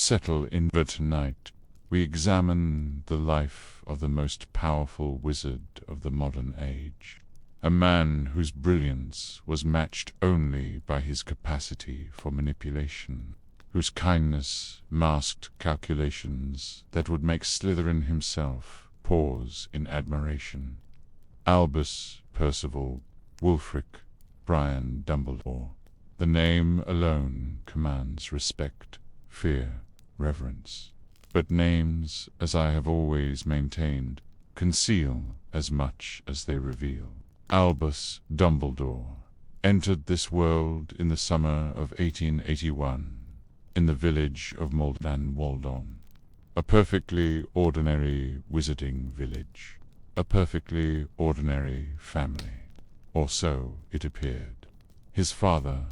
settle in. Tonight, we examine the life of the most powerful wizard of the modern age. A man whose brilliance was matched only by his capacity for manipulation, whose kindness masked calculations that would make Slytherin himself pause in admiration. Albus Percival Wulfric Brian Dumbledore. The name alone commands respect, fear, reverence. But names, as I have always maintained, conceal as much as they reveal. Albus Dumbledore entered this world in the summer of 1881, in the village of Waldon, a perfectly ordinary wizarding village, a perfectly ordinary family, or so it appeared. His father,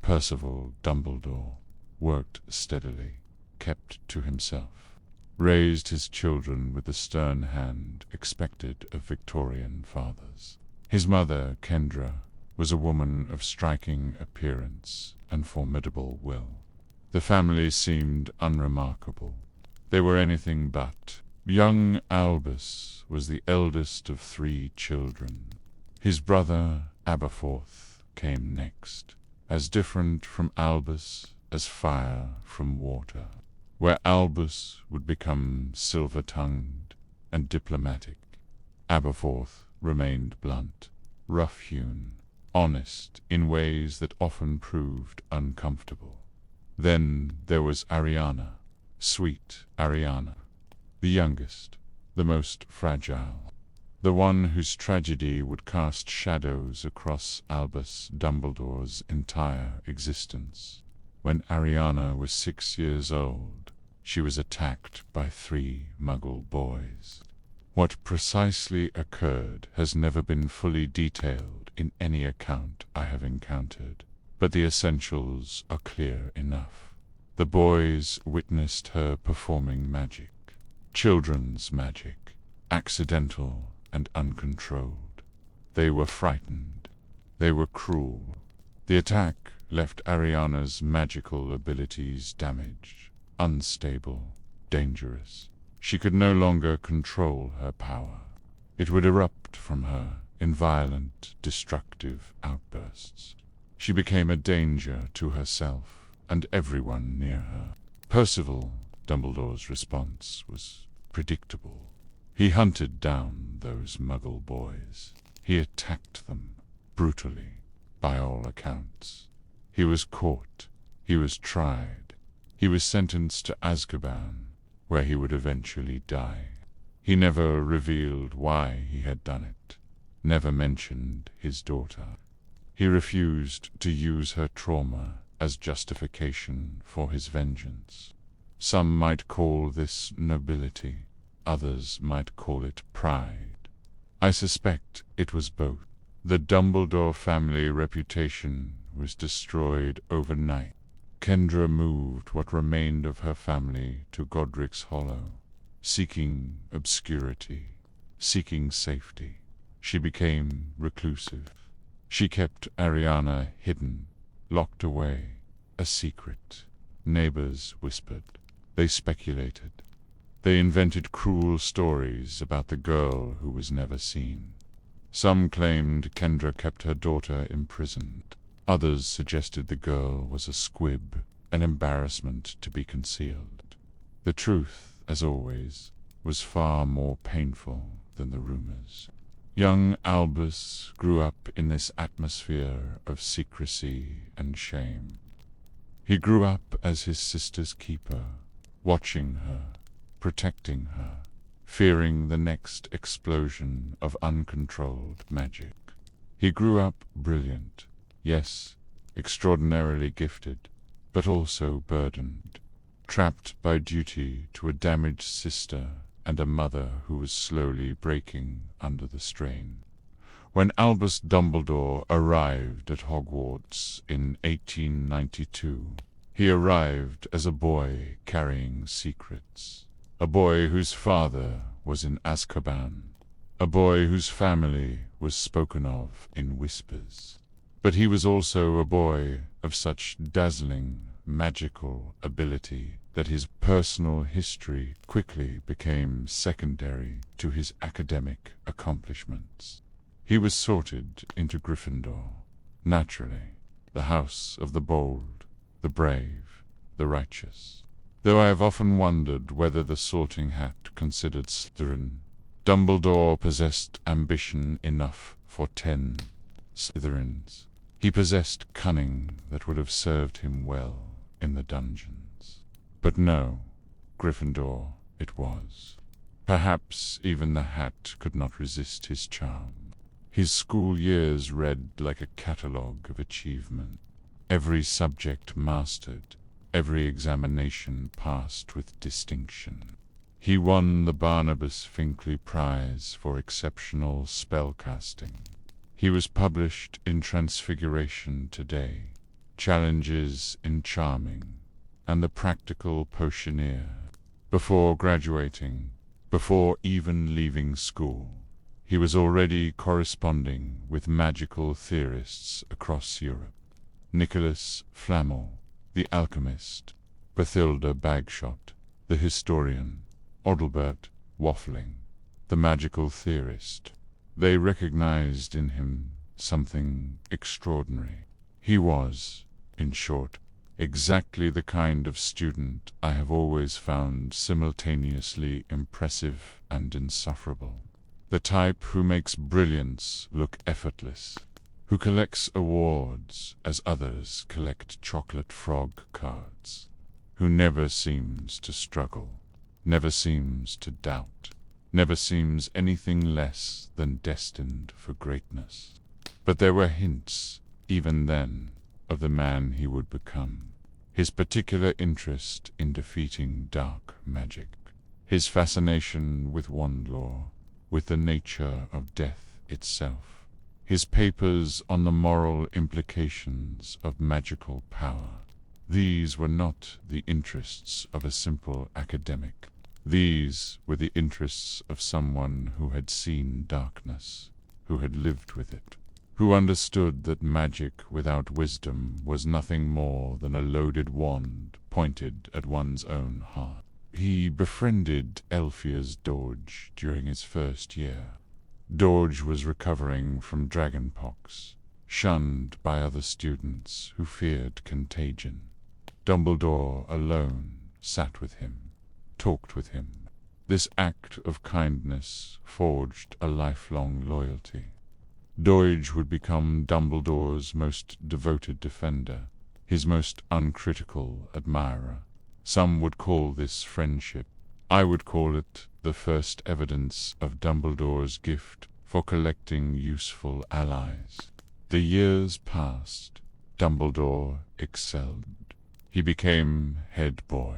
Percival Dumbledore, worked steadily, kept to himself, raised his children with the stern hand expected of Victorian fathers. His mother, Kendra, was a woman of striking appearance and formidable will. The family seemed unremarkable. They were anything but. Young Albus was the eldest of 3 children. His brother, Aberforth, came next, as different from Albus as fire from water. Where Albus would become silver-tongued and diplomatic, Aberforth remained blunt, rough-hewn, honest in ways that often proved uncomfortable. Then there was Ariana, sweet Ariana, the youngest, the most fragile, the one whose tragedy would cast shadows across Albus Dumbledore's entire existence. When Ariana was 6 years old, she was attacked by 3 Muggle boys. What precisely occurred has never been fully detailed in any account I have encountered, but the essentials are clear enough. The boys witnessed her performing magic, children's magic, accidental and uncontrolled. They were frightened. They were cruel. The attack left Ariana's magical abilities damaged, unstable, dangerous. She could no longer control her power. It would erupt from her in violent, destructive outbursts. She became a danger to herself and everyone near her. Percival Dumbledore's response was predictable. He hunted down those Muggle boys. He attacked them brutally, by all accounts. He was caught. He was tried. He was sentenced to Azkaban, where he would eventually die. He never revealed why he had done it, never mentioned his daughter. He refused to use her trauma as justification for his vengeance. Some might call this nobility, others might call it pride. I suspect it was both. The Dumbledore family reputation was destroyed overnight. Kendra moved what remained of her family to Godric's Hollow, seeking obscurity, seeking safety. She became reclusive. She kept Ariana hidden, locked away, a secret. Neighbors whispered. They speculated. They invented cruel stories about the girl who was never seen. Some claimed Kendra kept her daughter imprisoned. Others suggested the girl was a squib, an embarrassment to be concealed. The truth, as always, was far more painful than the rumors. Young Albus grew up in this atmosphere of secrecy and shame. He grew up as his sister's keeper, watching her, protecting her, fearing the next explosion of uncontrolled magic. He grew up brilliant, yes, extraordinarily gifted, but also burdened, trapped by duty to a damaged sister and a mother who was slowly breaking under the strain. When Albus Dumbledore arrived at Hogwarts in 1892, he arrived as a boy carrying secrets, a boy whose father was in Azkaban, a boy whose family was spoken of in whispers. But he was also a boy of such dazzling, magical ability that his personal history quickly became secondary to his academic accomplishments. He was sorted into Gryffindor, naturally, the house of the bold, the brave, the righteous. Though I have often wondered whether the sorting hat considered Slytherin, Dumbledore possessed ambition enough for 10 Slytherins. He possessed cunning that would have served him well in the dungeons. But no, Gryffindor it was. Perhaps even the hat could not resist his charm. His school years read like a catalogue of achievement. Every subject mastered, every examination passed with distinction. He won the Barnabas Finkley Prize for exceptional spellcasting. He was published in Transfiguration Today, Challenges in Charming, and The Practical Potioneer. Before graduating, before even leaving school, he was already corresponding with magical theorists across Europe. Nicholas Flamel, the alchemist, Bathilda Bagshot, the historian, Adalbert Waffling, the magical theorist. They recognized in him something extraordinary. He was, in short, exactly the kind of student I have always found simultaneously impressive and insufferable. The type who makes brilliance look effortless, who collects awards as others collect chocolate frog cards, who never seems to struggle, never seems to doubt, never seems anything less than destined for greatness. But there were hints, even then, of the man he would become. His particular interest in defeating dark magic, his fascination with wand lore, with the nature of death itself, his papers on the moral implications of magical power. These were not the interests of a simple academic. These were the interests of someone who had seen darkness, who had lived with it, who understood that magic without wisdom was nothing more than a loaded wand pointed at one's own heart. He befriended Elphias Doge during his first year. Doge was recovering from dragonpox, shunned by other students who feared contagion. Dumbledore alone sat with him, talked with him. This act of kindness forged a lifelong loyalty. Doge would become Dumbledore's most devoted defender, his most uncritical admirer. Some would call this friendship. I would call it the first evidence of Dumbledore's gift for collecting useful allies. The years passed. Dumbledore excelled. He became head boy.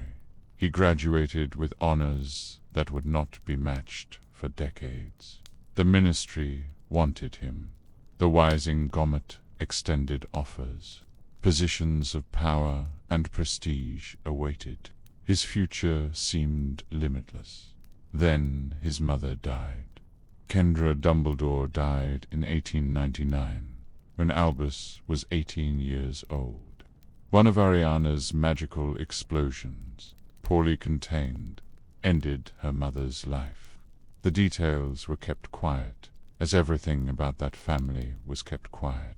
He graduated with honors that would not be matched for decades. The ministry wanted him. The Wising Gomet extended offers. Positions of power and prestige awaited. His future seemed limitless. Then his mother died. Kendra Dumbledore died in 1899, when Albus was 18 years old. One of Ariana's magical explosions, poorly contained, ended her mother's life. The details were kept quiet, as everything about that family was kept quiet.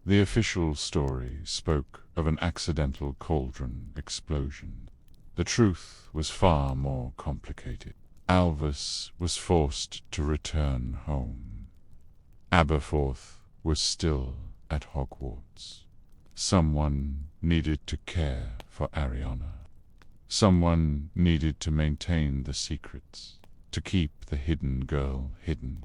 The official story spoke of an accidental cauldron explosion. The truth was far more complicated. Albus was forced to return home. Aberforth was still at Hogwarts. Someone needed to care for Ariana. Someone needed to maintain the secrets, to keep the hidden girl hidden,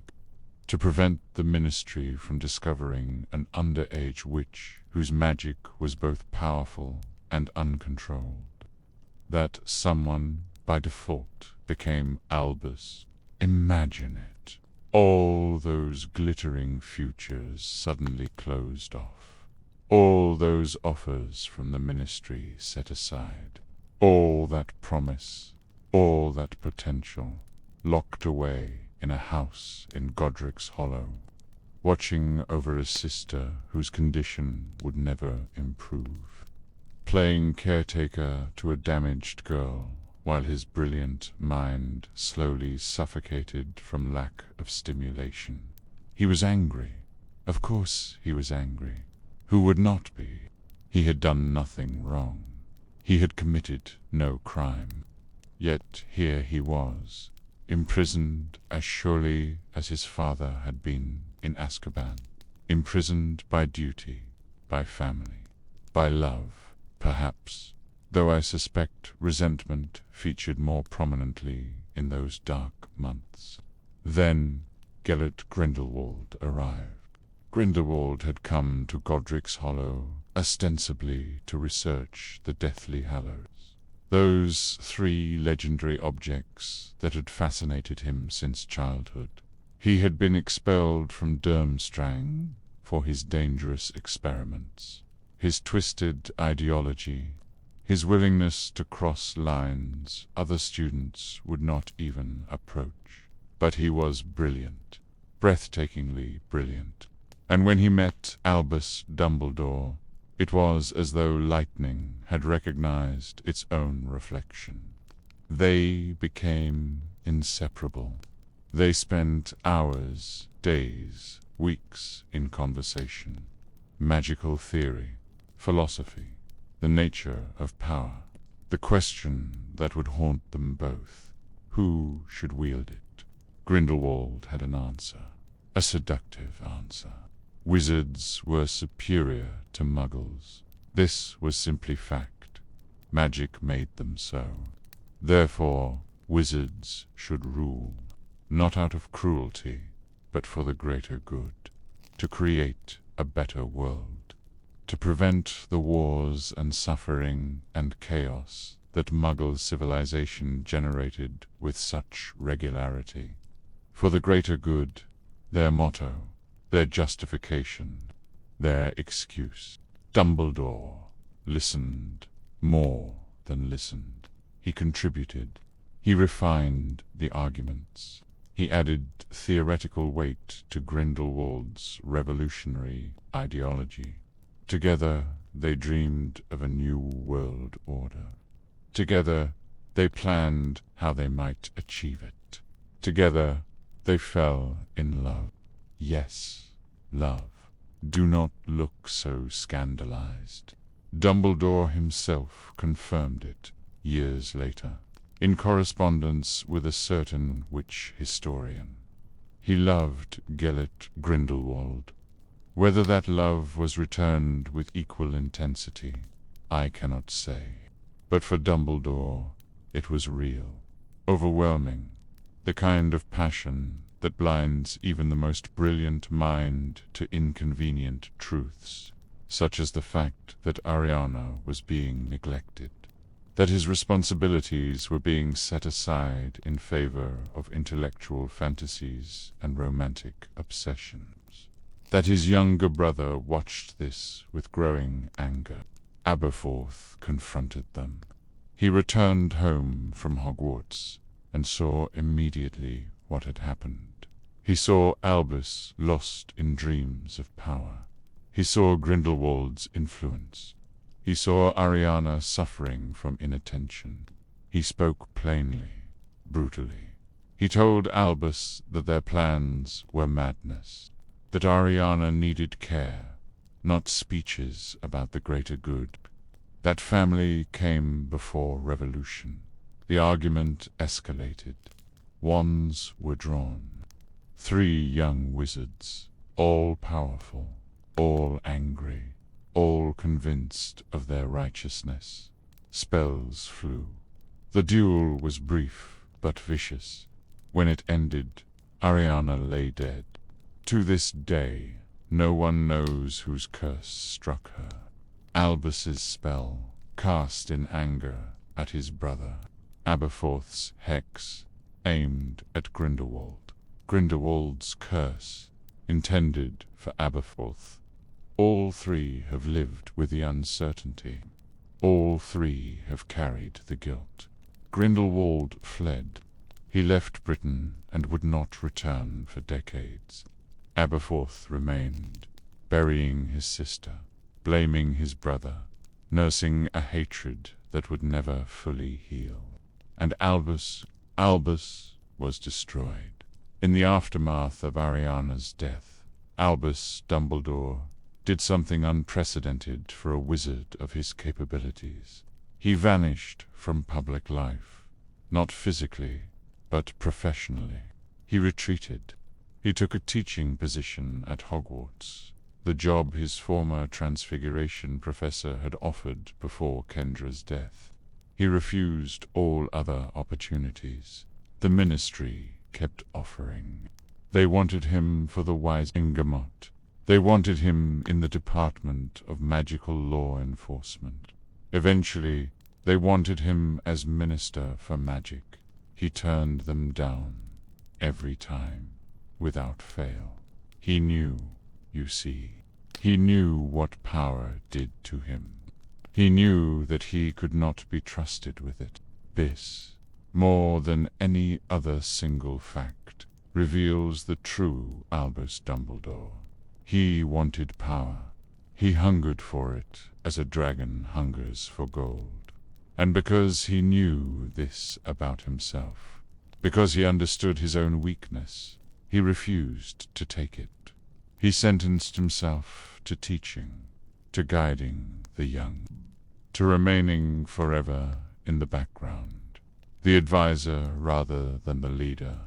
to prevent the ministry from discovering an underage witch whose magic was both powerful and uncontrolled. That someone, by default, became Albus. Imagine it. All those glittering futures suddenly closed off. All those offers from the ministry set aside. All that promise, all that potential, locked away in a house in Godric's Hollow, watching over a sister whose condition would never improve. playing caretaker to a damaged girl, while his brilliant mind slowly suffocated from lack of stimulation. He was angry. Of course he was angry. Who would not be? He had done nothing wrong. He had committed no crime. Yet here he was, imprisoned as surely as his father had been in Azkaban, imprisoned by duty, by family, by love, perhaps, though I suspect resentment featured more prominently in those dark months. Then Gellert Grindelwald arrived. Grindelwald had come to Godric's Hollow ostensibly to research the Deathly Hallows, those three legendary objects that had fascinated him since childhood. He had been expelled from Durmstrang for his dangerous experiments, his twisted ideology, his willingness to cross lines other students would not even approach. But he was brilliant, breathtakingly brilliant. And when he met Albus Dumbledore, it was as though lightning had recognized its own reflection. They became inseparable. They spent hours, days, weeks in conversation. Magical theory, philosophy, the nature of power, the question that would haunt them both: who should wield it? Grindelwald had an answer, a seductive answer. Wizards were superior to muggles. This was simply fact. Magic made them so. Therefore, wizards should rule, not out of cruelty, but for the greater good, to create a better world, to prevent the wars and suffering and chaos that Muggle civilization generated with such regularity. For the greater good, their motto, their justification, their excuse. Dumbledore listened, more than listened. He contributed. He refined the arguments. He added theoretical weight to Grindelwald's revolutionary ideology. Together they dreamed of a new world order. Together they planned how they might achieve it. Together they fell in love. Yes, love. Do not look so scandalized. Dumbledore himself confirmed it years later, in correspondence with a certain witch historian. He loved Gellert Grindelwald. Whether that love was returned with equal intensity, I cannot say. But for Dumbledore, it was real, overwhelming, the kind of passion that blinds even the most brilliant mind to inconvenient truths, such as the fact that Ariana was being neglected, that his responsibilities were being set aside in favor of intellectual fantasies and romantic obsessions, that his younger brother watched this with growing anger. Aberforth confronted them. He returned home from Hogwarts and saw immediately what had happened. He saw Albus lost in dreams of power. He saw Grindelwald's influence. He saw Ariana suffering from inattention. He spoke plainly, brutally. He told Albus that their plans were madness, that Ariana needed care, not speeches about the greater good. That family came before revolution. The argument escalated. Wands were drawn. 3 young wizards, all powerful, all angry, all convinced of their righteousness. Spells flew. The duel was brief but vicious. When it ended, Ariana lay dead. To this day, no one knows whose curse struck her. Albus's spell, cast in anger at his brother. Aberforth's hex, aimed at Grindelwald. Grindelwald's curse, intended for Aberforth. All 3 have lived with the uncertainty. All 3 have carried the guilt. Grindelwald fled. He left Britain and would not return for decades. Aberforth remained, burying his sister, blaming his brother, nursing a hatred that would never fully heal. And Albus was destroyed. In the aftermath of Ariana's death, Albus Dumbledore did something unprecedented for a wizard of his capabilities. He vanished from public life, not physically, but professionally. He retreated. He took a teaching position at Hogwarts, the job his former Transfiguration professor had offered before Kendra's death. He refused all other opportunities the Ministry kept offering. They wanted him for the wise Ingamot. They wanted him in the Department of Magical Law Enforcement. Eventually, they wanted him as Minister for Magic. He turned them down, every time, without fail. He knew, you see. He knew what power did to him. He knew that he could not be trusted with it. This, more than any other single fact, reveals the true Albus Dumbledore. He wanted power. He hungered for it as a dragon hungers for gold. And because he knew this about himself, because he understood his own weakness, he refused to take it. He sentenced himself to teaching, to guiding the young, to remaining forever in the background, the advisor rather than the leader,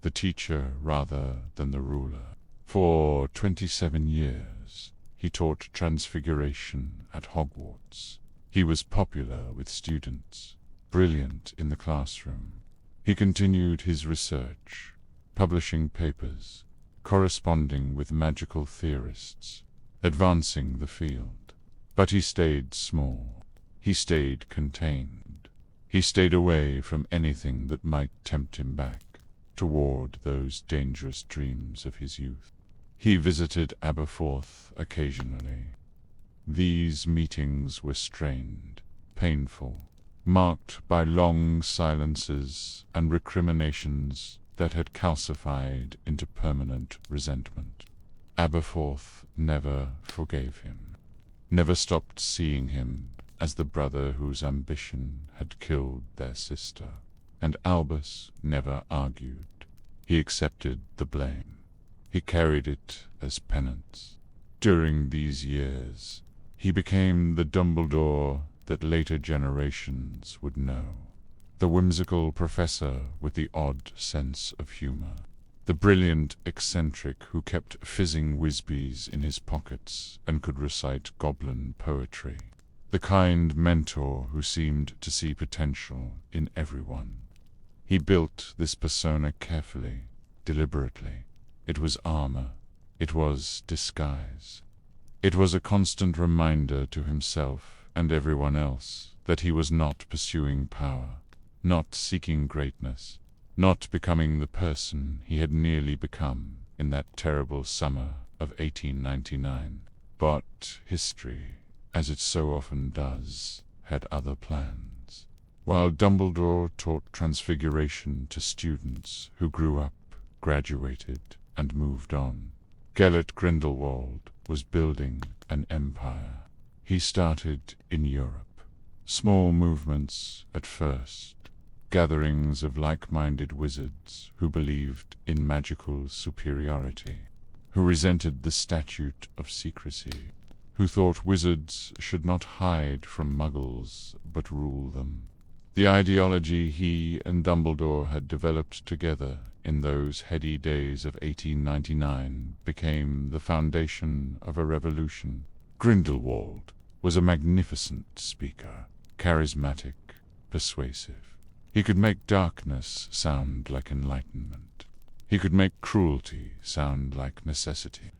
the teacher rather than the ruler. For 27 years, he taught Transfiguration at Hogwarts. He was popular with students, brilliant in the classroom. He continued his research, publishing papers, corresponding with magical theorists, advancing the field. But he stayed small. He stayed contained. He stayed away from anything that might tempt him back toward those dangerous dreams of his youth. He visited Aberforth occasionally. These meetings were strained, painful, marked by long silences and recriminations that had calcified into permanent resentment. Aberforth never forgave him, never stopped seeing him as the brother whose ambition had killed their sister, and Albus never argued. He accepted the blame. He carried it as penance. During these years, he became the Dumbledore that later generations would know. The whimsical professor with the odd sense of humor. The brilliant eccentric who kept fizzing Whizbees in his pockets and could recite goblin poetry. The kind mentor who seemed to see potential in everyone. He built this persona carefully, deliberately. It was armor. It was disguise. It was a constant reminder to himself and everyone else that he was not pursuing power, not seeking greatness, not becoming the person he had nearly become in that terrible summer of 1899. But history, as it so often does, had other plans. While Dumbledore taught Transfiguration to students who grew up, graduated, and moved on, Gellert Grindelwald was building an empire. He started in Europe. Small movements at first, gatherings of like-minded wizards who believed in magical superiority, who resented the statute of secrecy, who thought wizards should not hide from muggles but rule them. The ideology he and Dumbledore had developed together in those heady days of 1899 became the foundation of a revolution. Grindelwald was a magnificent speaker, charismatic, persuasive. He could make darkness sound like enlightenment. He could make cruelty sound like necessity.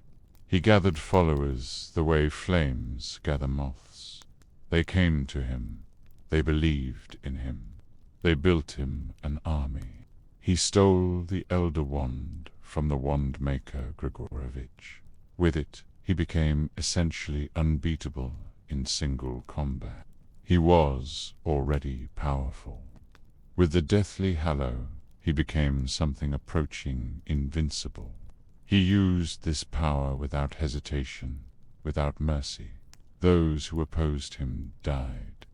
He gathered followers the way flames gather moths. They came to him. They believed in him. They built him an army. He stole the Elder Wand from the wand maker Grigorovich. With it, he became essentially unbeatable in single combat. He was already powerful. With the Deathly Hallow, he became something approaching invincible. He used this power without hesitation, without mercy. Those who opposed him died.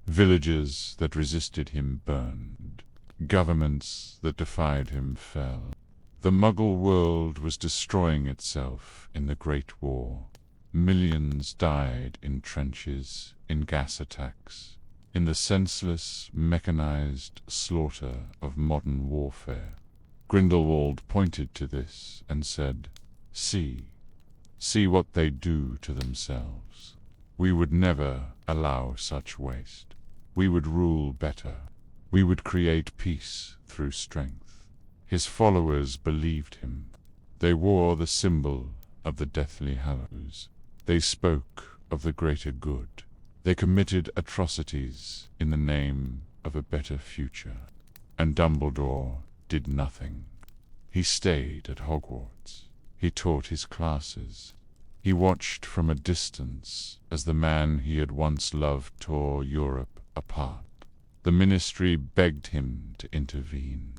Villages that resisted him burned. Governments that defied him fell. The Muggle world was destroying itself in the Great War. Millions died in trenches, in gas attacks, in the senseless, mechanized slaughter of modern warfare. Grindelwald pointed to this and said, See what they do to themselves. We would never allow such waste. We would rule better. We would create peace through strength." His followers believed him. They wore the symbol of the Deathly Hallows. They spoke of the greater good. They committed atrocities in the name of a better future. And Dumbledore did nothing. He stayed at Hogwarts. He taught his classes. He watched from a distance as the man he had once loved tore Europe apart. The Ministry begged him to intervene.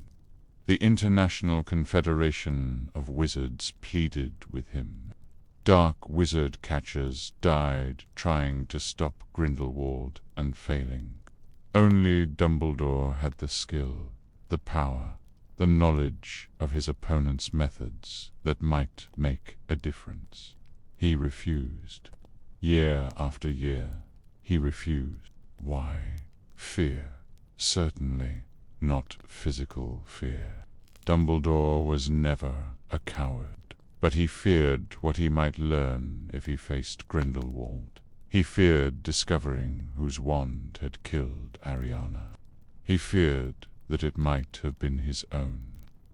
The International Confederation of Wizards pleaded with him. Dark wizard catchers died trying to stop Grindelwald and failing. Only Dumbledore had the skill, the power, the knowledge of his opponent's methods that might make a difference. He refused. Year after year, he refused. Why? Fear. Certainly not physical fear. Dumbledore was never a coward, but he feared what he might learn if he faced Grindelwald. He feared discovering whose wand had killed Ariana. He feared that it might have been his own.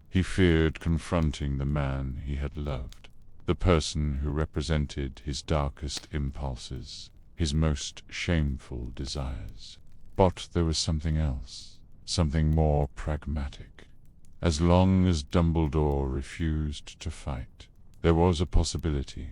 He feared confronting the man he had loved, the person who represented his darkest impulses, his most shameful desires. But there was something else, something more pragmatic. As long as Dumbledore refused to fight, there was a possibility,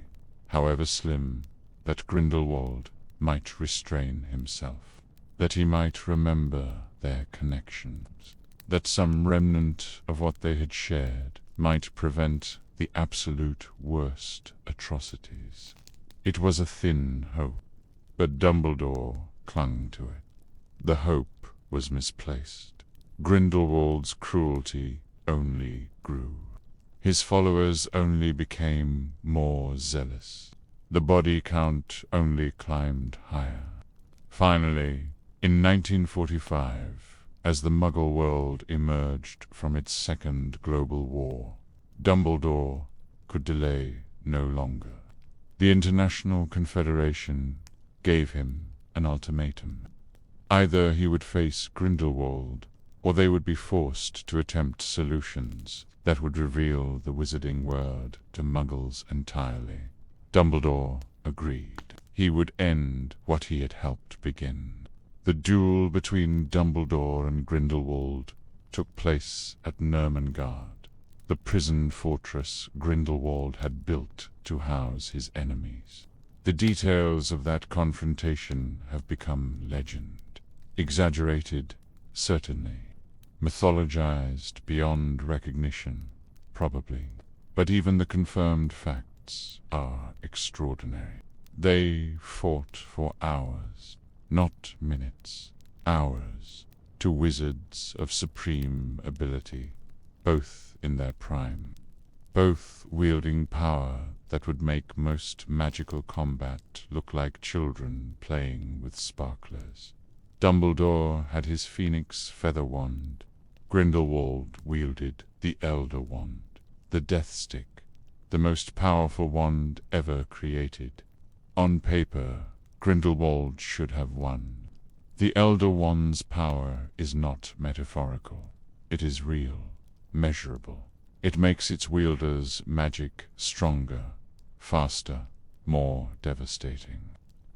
however slim, that Grindelwald might restrain himself, that he might remember their connections, that some remnant of what they had shared might prevent the absolute worst atrocities. It was a thin hope, but Dumbledore clung to it. The hope was misplaced. Grindelwald's cruelty only grew. His followers only became more zealous. The body count only climbed higher. Finally, in 1945, as the Muggle world emerged from its second global war, Dumbledore could delay no longer. The International Confederation gave him an ultimatum. Either he would face Grindelwald, or they would be forced to attempt solutions that would reveal the wizarding world to Muggles entirely. Dumbledore agreed. He would end what he had helped begin. The duel between Dumbledore and Grindelwald took place at Nurmengard, the prison fortress Grindelwald had built to house his enemies. The details of that confrontation have become legend. Exaggerated, certainly. Mythologized beyond recognition, probably. But even the confirmed facts are extraordinary. They fought for hours, not minutes, hours, to wizards of supreme ability, both in their prime, both wielding power that would make most magical combat look like children playing with sparklers. Dumbledore had his phoenix feather wand. Grindelwald wielded the Elder Wand, the Death Stick, the most powerful wand ever created. On paper, Grindelwald should have won. The Elder Wand's power is not metaphorical. It is real, measurable. It makes its wielder's magic stronger, faster, more devastating.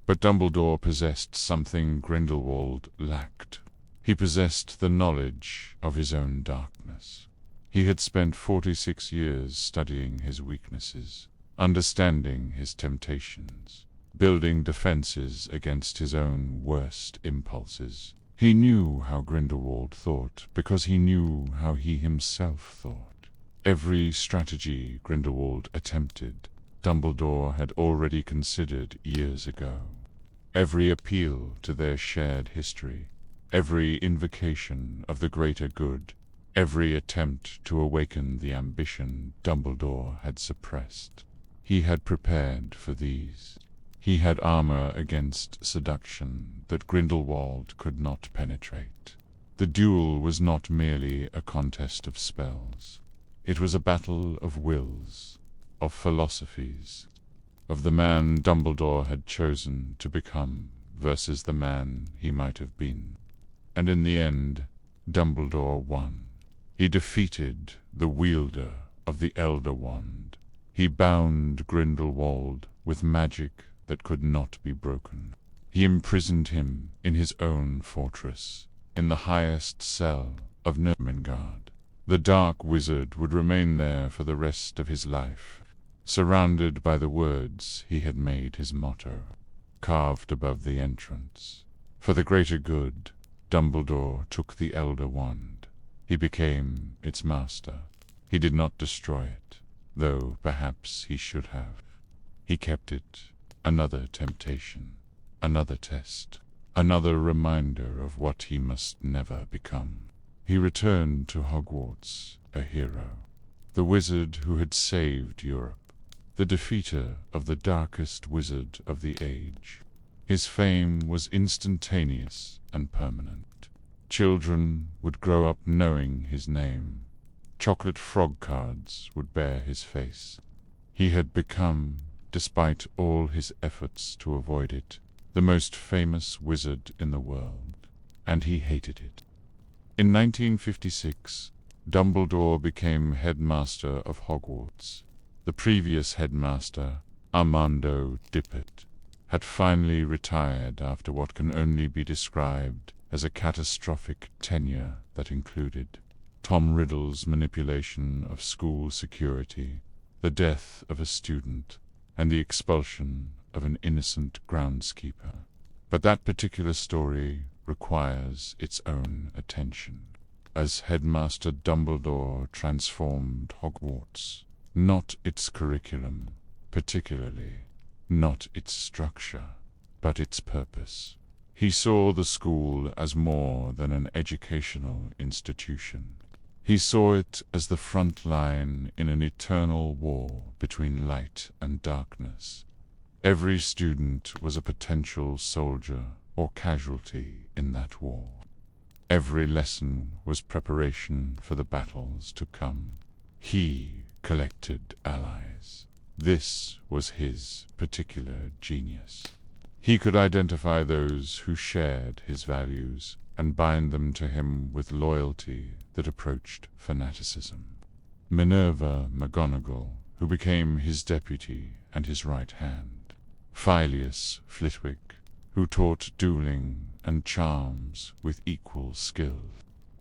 But Dumbledore possessed something Grindelwald lacked. He possessed the knowledge of his own darkness. He had spent 46 years studying his weaknesses, understanding his temptations, building defenses against his own worst impulses. He knew how Grindelwald thought because he knew how he himself thought. Every strategy Grindelwald attempted, Dumbledore had already considered years ago. every appeal to their shared history, every invocation of the greater good, every attempt to awaken the ambition Dumbledore had suppressed. He had prepared for these. He had armor against seduction that Grindelwald could not penetrate. The duel was not merely a contest of spells. It was a battle of wills, of philosophies, of the man Dumbledore had chosen to become versus the man he might have been. And in the end, Dumbledore won. He defeated the wielder of the Elder Wand. He bound Grindelwald with magic that could not be broken. He imprisoned him in his own fortress, in the highest cell of Nurmengard. The dark wizard would remain there for the rest of his life, surrounded by the words he had made his motto, carved above the entrance. For the greater good, Dumbledore took the Elder Wand. He became its master. He did not destroy it, though perhaps he should have. He kept it, another temptation, another test, another reminder of what he must never become. He returned to Hogwarts, a hero, the wizard who had saved Europe, the defeater of the darkest wizard of the age. His fame was instantaneous and permanent. Children would grow up knowing his name. Chocolate frog cards would bear his face. He had become, despite all his efforts to avoid it, the most famous wizard in the world, and he hated it. In 1956, Dumbledore became headmaster of Hogwarts. The previous headmaster, Armando Dippet, had finally retired after what can only be described as a catastrophic tenure that included Tom Riddle's manipulation of school security, the death of a student, and the expulsion of an innocent groundskeeper. But that particular story requires its own attention, as Headmaster Dumbledore transformed Hogwarts, not its curriculum, particularly, not its structure, but its purpose. He saw the school as more than an educational institution. He saw it as the front line in an eternal war between light and darkness. Every student was a potential soldier or casualty in that war. Every lesson was preparation for the battles to come. He collected allies. This was his particular genius. He could identify those who shared his values and bind them to him with loyalty that approached fanaticism. Minerva McGonagall, who became his deputy and his right hand. Filius Flitwick, who taught dueling and charms with equal skill.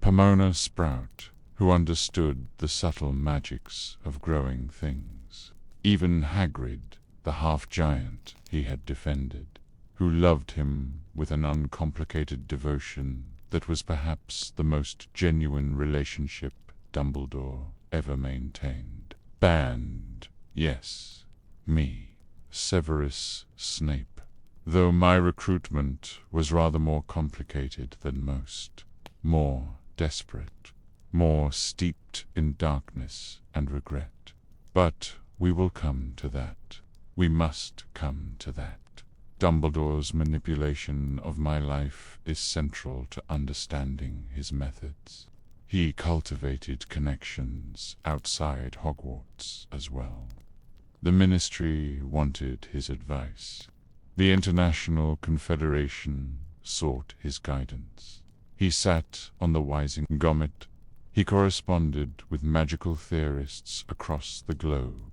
Pomona Sprout, who understood the subtle magics of growing things. Even Hagrid, the half-giant he had defended, who loved him with an uncomplicated devotion that was perhaps the most genuine relationship Dumbledore ever maintained. Banned, yes, me, Severus Snape, though my recruitment was rather more complicated than most, more desperate, more steeped in darkness and regret. But we will come to that. We must come to that. Dumbledore's manipulation of my life is central to understanding his methods. He cultivated connections outside Hogwarts as well. The Ministry wanted his advice. The International Confederation sought his guidance. He sat on the Wizengamot. He corresponded with magical theorists across the globe.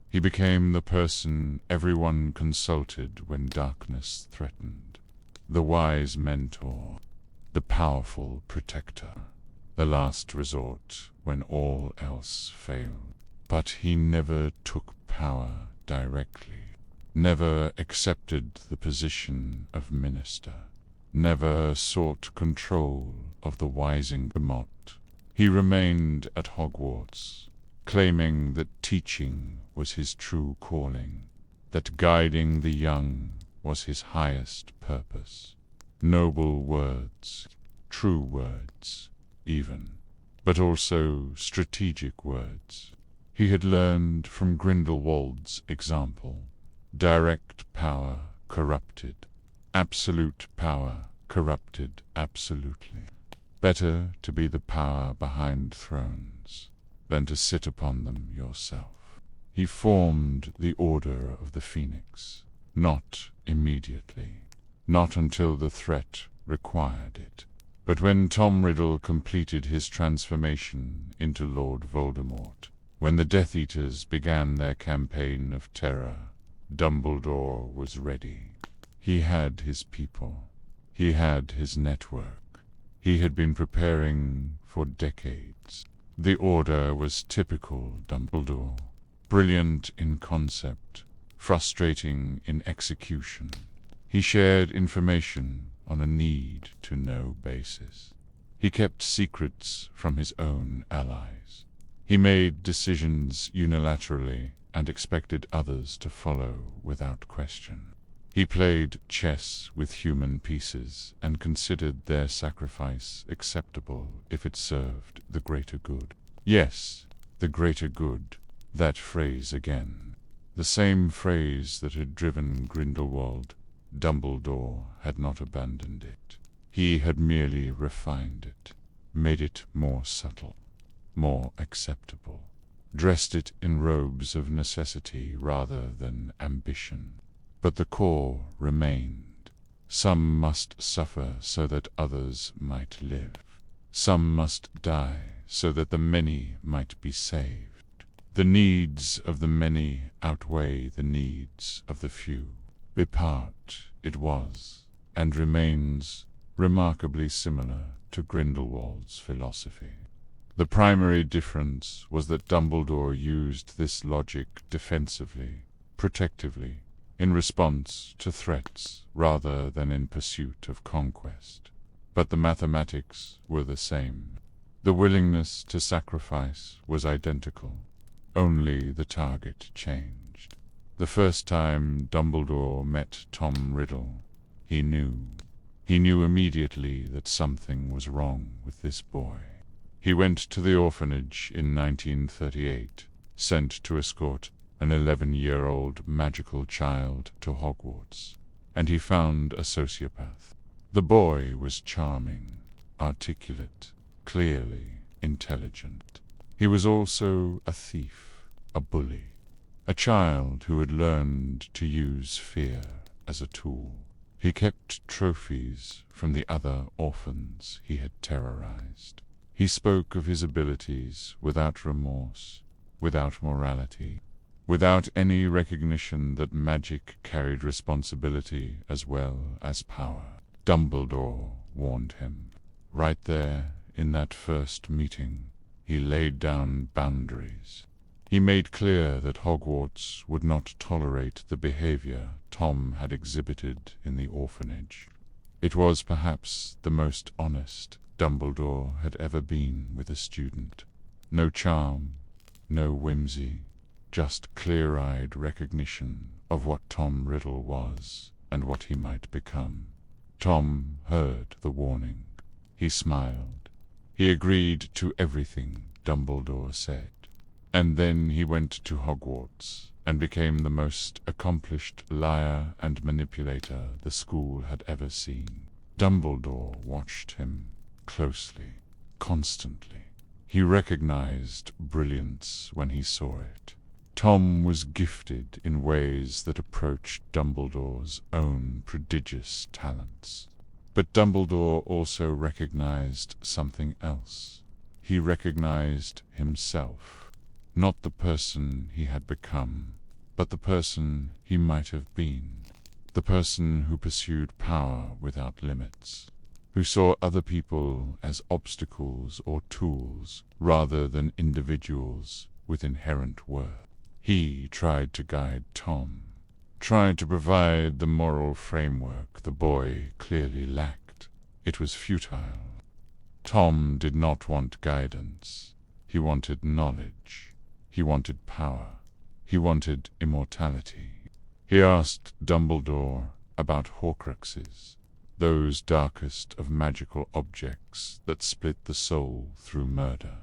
He became the person everyone consulted when darkness threatened. The wise mentor, the powerful protector, the last resort when all else failed. But he never took power directly, never accepted the position of minister, never sought control of the Wizengamot. He remained at Hogwarts, claiming that teaching was his true calling, that guiding the young was his highest purpose. Noble words, true words, even, but also strategic words. He had learned from Grindelwald's example. Direct power corrupted. Absolute power corrupted absolutely. Better to be the power behind thrones than to sit upon them yourself. He formed the Order of the Phoenix, not immediately, not until the threat required it. But when Tom Riddle completed his transformation into Lord Voldemort, when the Death Eaters began their campaign of terror, Dumbledore was ready. He had his people. He had his network. He had been preparing for decades. The Order was typical Dumbledore. Brilliant in concept, frustrating in execution. He shared information on a need-to-know basis. He kept secrets from his own allies. He made decisions unilaterally and expected others to follow without question. He played chess with human pieces and considered their sacrifice acceptable if it served the greater good. Yes, the greater good. That phrase again. The same phrase that had driven Grindelwald. Dumbledore had not abandoned it. He had merely refined it, made it more subtle, more acceptable, dressed it in robes of necessity rather than ambition. But the core remained. Some must suffer so that others might live. Some must die so that the many might be saved. The needs of the many outweigh the needs of the few. Bipart it was, and remains, remarkably similar to Grindelwald's philosophy. The primary difference was that Dumbledore used this logic defensively, protectively, in response to threats rather than in pursuit of conquest. But the mathematics were the same. The willingness to sacrifice was identical. Only the target changed. The first time Dumbledore met Tom Riddle, he knew. He knew immediately that something was wrong with this boy. He went to the orphanage in 1938, sent to escort an 11-year-old magical child to Hogwarts, and he found a sociopath. The boy was charming, articulate, clearly intelligent. He was also a thief, a bully, a child who had learned to use fear as a tool. He kept trophies from the other orphans he had terrorized. He spoke of his abilities without remorse, without morality, without any recognition that magic carried responsibility as well as power. Dumbledore warned him. Right there, in that first meeting, he laid down boundaries. He made clear that Hogwarts would not tolerate the behavior Tom had exhibited in the orphanage. It was perhaps the most honest Dumbledore had ever been with a student. No charm, no whimsy, just clear-eyed recognition of what Tom Riddle was and what he might become. Tom heard the warning. He smiled. He agreed to everything Dumbledore said. And then he went to Hogwarts and became the most accomplished liar and manipulator the school had ever seen. Dumbledore watched him closely, constantly. He recognized brilliance when he saw it. Tom was gifted in ways that approached Dumbledore's own prodigious talents. But Dumbledore also recognized something else. He recognized himself. Not the person he had become, but the person he might have been. The person who pursued power without limits, who saw other people as obstacles or tools rather than individuals with inherent worth. He tried to guide Tom, tried to provide the moral framework the boy clearly lacked. It was futile. Tom did not want guidance. He wanted knowledge. He wanted power. He wanted immortality. He asked Dumbledore, about Horcruxes, those darkest of magical objects that split the soul through murder.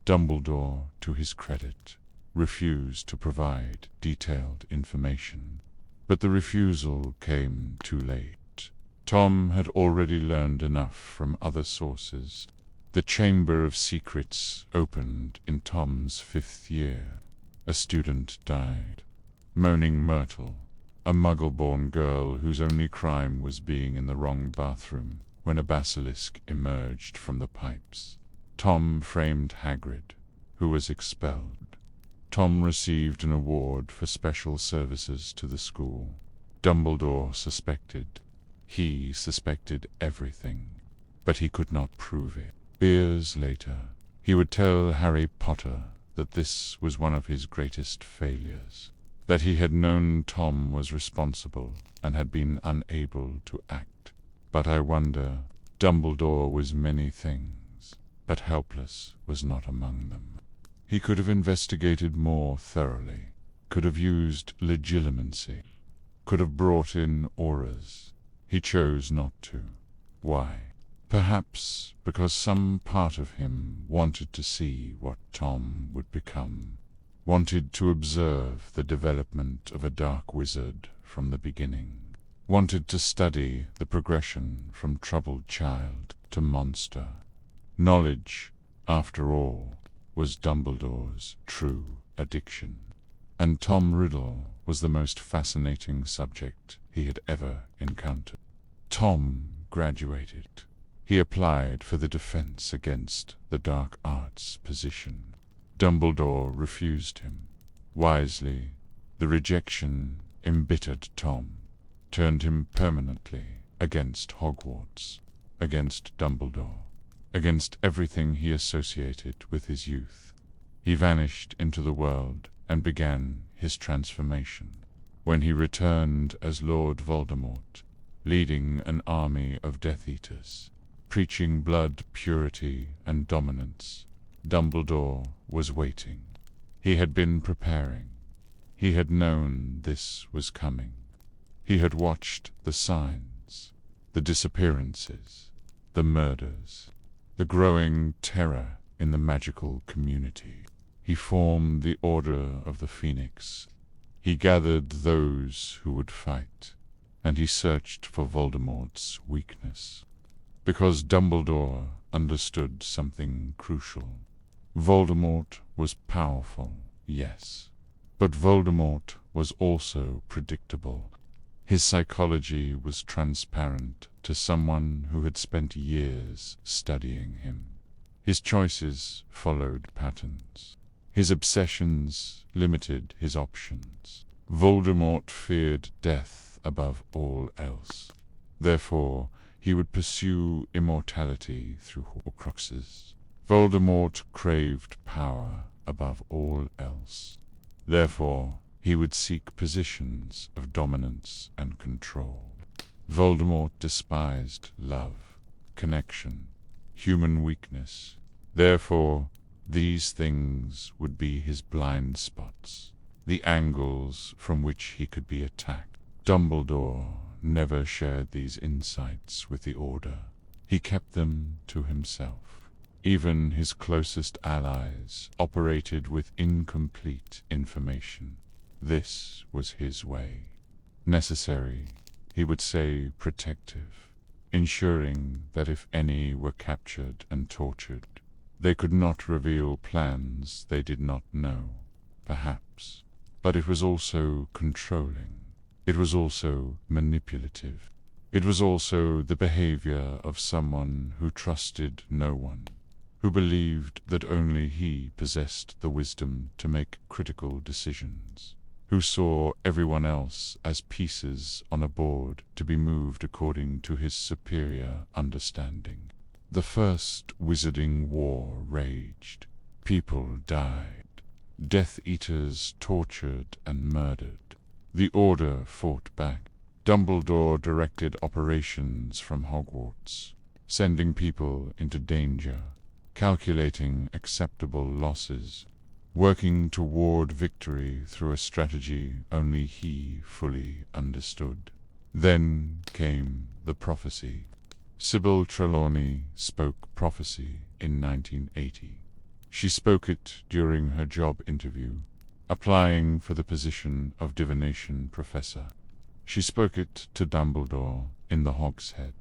Dumbledore, to his credit, refused to provide detailed information, but the refusal came too late. Tom had already learned enough from other sources. The Chamber of Secrets opened in Tom's 5th year. A student died. Moaning Myrtle, a Muggle-born girl whose only crime was being in the wrong bathroom when a basilisk emerged from the pipes. Tom framed Hagrid, who was expelled. Tom received an award for special services to the school. Dumbledore suspected. He suspected everything, but he could not prove it. Years later, he would tell Harry Potter that this was one of his greatest failures, that he had known Tom was responsible and had been unable to act. But I wonder, Dumbledore was many things, but helpless was not among them. He could have investigated more thoroughly, could have used legitimacy, could have brought in auras. He chose not to. Why? Perhaps because some part of him wanted to see what Tom would become, wanted to observe the development of a dark wizard from the beginning, wanted to study the progression from troubled child to monster. Knowledge, after all, was Dumbledore's true addiction, and Tom Riddle was the most fascinating subject he had ever encountered. Tom graduated. He applied for the Defense Against the Dark Arts position. Dumbledore refused him. Wisely, the rejection embittered Tom, turned him permanently against Hogwarts, against Dumbledore, against everything he associated with his youth. He vanished into the world and began his transformation. When he returned as Lord Voldemort, leading an army of Death Eaters, preaching blood purity and dominance, Dumbledore was waiting. He had been preparing. He had known this was coming. He had watched the signs, the disappearances, the murders, the growing terror in the magical community. He formed the Order of the Phoenix. He gathered those who would fight, and he searched for Voldemort's weakness. Because Dumbledore understood something crucial. Voldemort was powerful, yes, but Voldemort was also predictable. His psychology was transparent to someone who had spent years studying him. His choices followed patterns. His obsessions limited his options. Voldemort feared death above all else. Therefore, he would pursue immortality through Horcruxes. Voldemort craved power above all else. Therefore, he would seek positions of dominance and control. Voldemort despised love, connection, human weakness. Therefore, these things would be his blind spots, the angles from which he could be attacked. Dumbledore never shared these insights with the Order. He kept them to himself. Even his closest allies operated with incomplete information. This was his way. Necessary, he would say protective, ensuring that if any were captured and tortured, they could not reveal plans they did not know, perhaps. But it was also controlling. It was also manipulative. It was also the behavior of someone who trusted no one, who believed that only he possessed the wisdom to make critical decisions, who saw everyone else as pieces on a board to be moved according to his superior understanding. The First Wizarding War raged. People died. Death Eaters tortured and murdered. The Order fought back. Dumbledore directed operations from Hogwarts, sending people into danger, calculating acceptable losses, working toward victory through a strategy only he fully understood. Then came the prophecy. Sybil Trelawney spoke prophecy in 1980. She spoke it during her job interview, applying for the position of divination professor. She spoke it to Dumbledore in the Hogshead,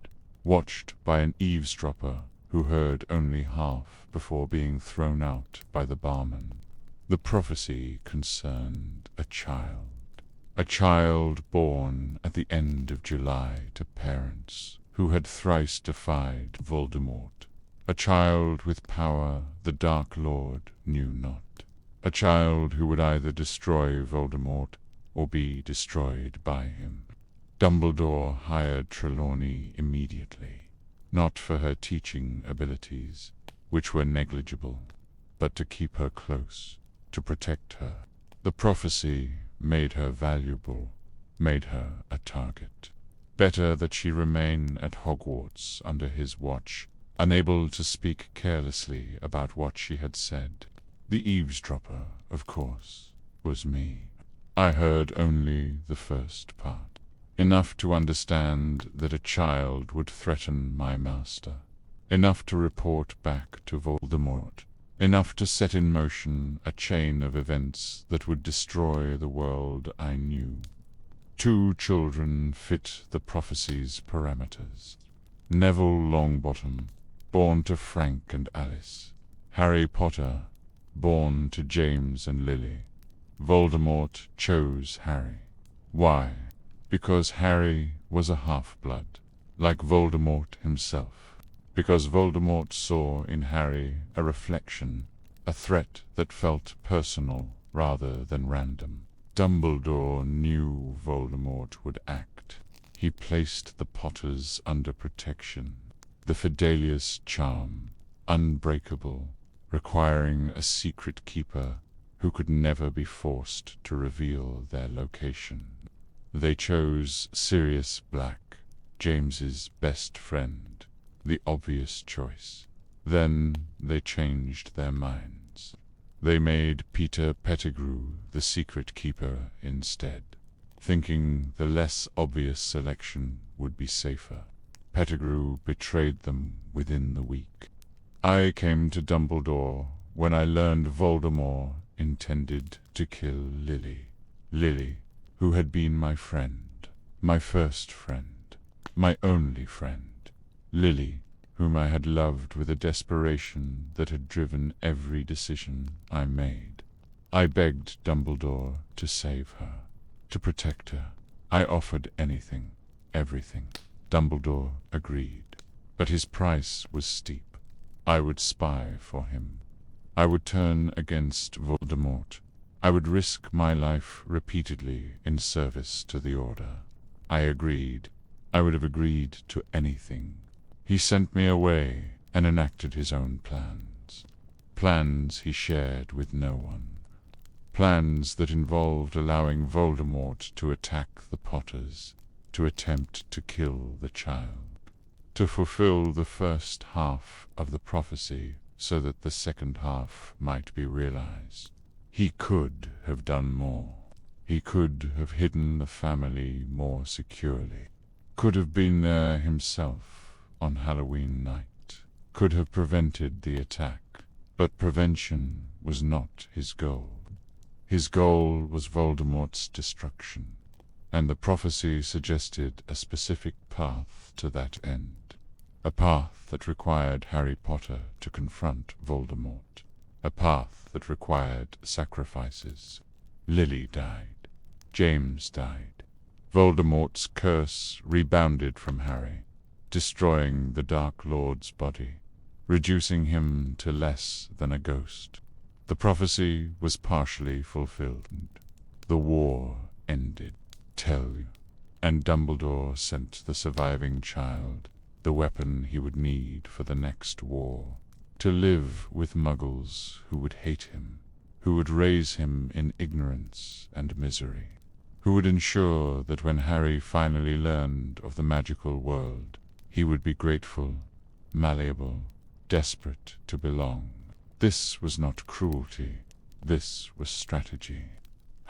watched by an eavesdropper who heard only half before being thrown out by the barman. The prophecy concerned a child born at the end of July to parents who had thrice defied Voldemort, a child with power the Dark Lord knew not, a child who would either destroy Voldemort or be destroyed by him. Dumbledore hired Trelawney immediately, not for her teaching abilities, which were negligible, but to keep her close, to protect her. The prophecy made her valuable, made her a target. Better that she remain at Hogwarts under his watch, unable to speak carelessly about what she had said. The eavesdropper, of course, was me. I heard only the first part, enough to understand that a child would threaten my master, enough to report back to Voldemort, enough to set in motion a chain of events that would destroy the world I knew. 2 children fit the prophecy's parameters. Neville Longbottom, born to Frank and Alice. Harry Potter, born to James and Lily. Voldemort chose Harry. Why? Because Harry was a half-blood, like Voldemort himself. Because Voldemort saw in Harry a reflection, a threat that felt personal rather than random. Dumbledore knew Voldemort would act. He placed the Potters under protection. The Fidelius charm, unbreakable, requiring a secret keeper who could never be forced to reveal their location. They chose Sirius Black, James's best friend, the obvious choice. Then they changed their minds. They made Peter Pettigrew the secret keeper instead, thinking the less obvious selection would be safer. Pettigrew betrayed them within the week. I came to Dumbledore when I learned Voldemort intended to kill Lily. Lily, who had been my friend, my first friend, my only friend. Lily, whom I had loved with a desperation that had driven every decision I made. I begged Dumbledore to save her, to protect her. I offered anything, everything. Dumbledore agreed, but his price was steep. I would spy for him. I would turn against Voldemort. I would risk my life repeatedly in service to the Order. I agreed. I would have agreed to anything. He sent me away and enacted his own plans. Plans he shared with no one. Plans that involved allowing Voldemort to attack the Potters, to attempt to kill the child, to fulfill the first half of the prophecy so that the second half might be realized. He could have done more. He could have hidden the family more securely, could have been there himself on Halloween night, could have prevented the attack, but prevention was not his goal. His goal was Voldemort's destruction, and the prophecy suggested a specific path to that end, a path that required Harry Potter to confront Voldemort, a path that required sacrifices. Lily died. James died. Voldemort's curse rebounded from Harry, destroying the Dark Lord's body, reducing him to less than a ghost. The prophecy was partially fulfilled. The war ended. Tell you. And Dumbledore sent the surviving child, the weapon he would need for the next war, to live with Muggles who would hate him, who would raise him in ignorance and misery, who would ensure that when Harry finally learned of the magical world, he would be grateful, malleable, desperate to belong. This was not cruelty. This was strategy.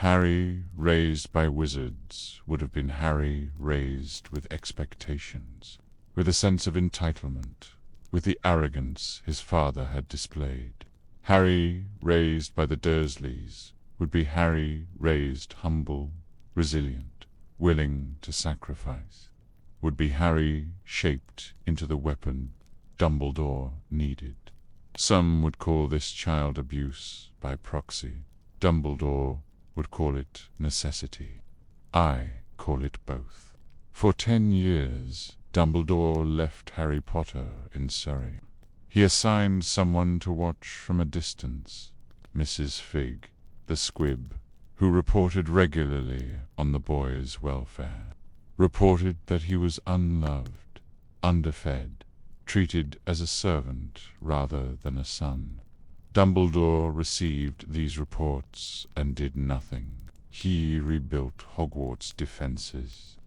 Harry, raised by wizards, would have been Harry raised with expectations, with a sense of entitlement, with the arrogance his father had displayed. Harry, raised by the Dursleys, would be Harry raised humble, resilient, willing to sacrifice, would be Harry shaped into the weapon Dumbledore needed. Some would call this child abuse by proxy. Dumbledore would call it necessity. I call it both. For 10 years, Dumbledore left Harry Potter in Surrey. He assigned someone to watch from a distance, Mrs. Figg, the squib, who reported regularly on the boy's welfare, reported that he was unloved, underfed, treated as a servant rather than a son. Dumbledore received these reports and did nothing. He rebuilt Hogwarts' defenses.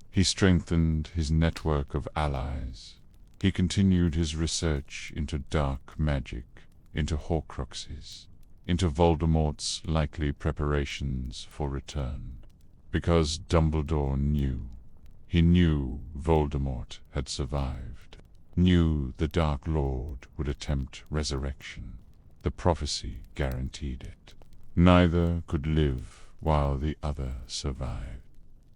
He strengthened his network of allies. He continued his research into dark magic, into Horcruxes, into Voldemort's likely preparations for return. Because Dumbledore knew. He knew Voldemort had survived, knew the Dark Lord would attempt resurrection. The prophecy guaranteed it. Neither could live while the other survived.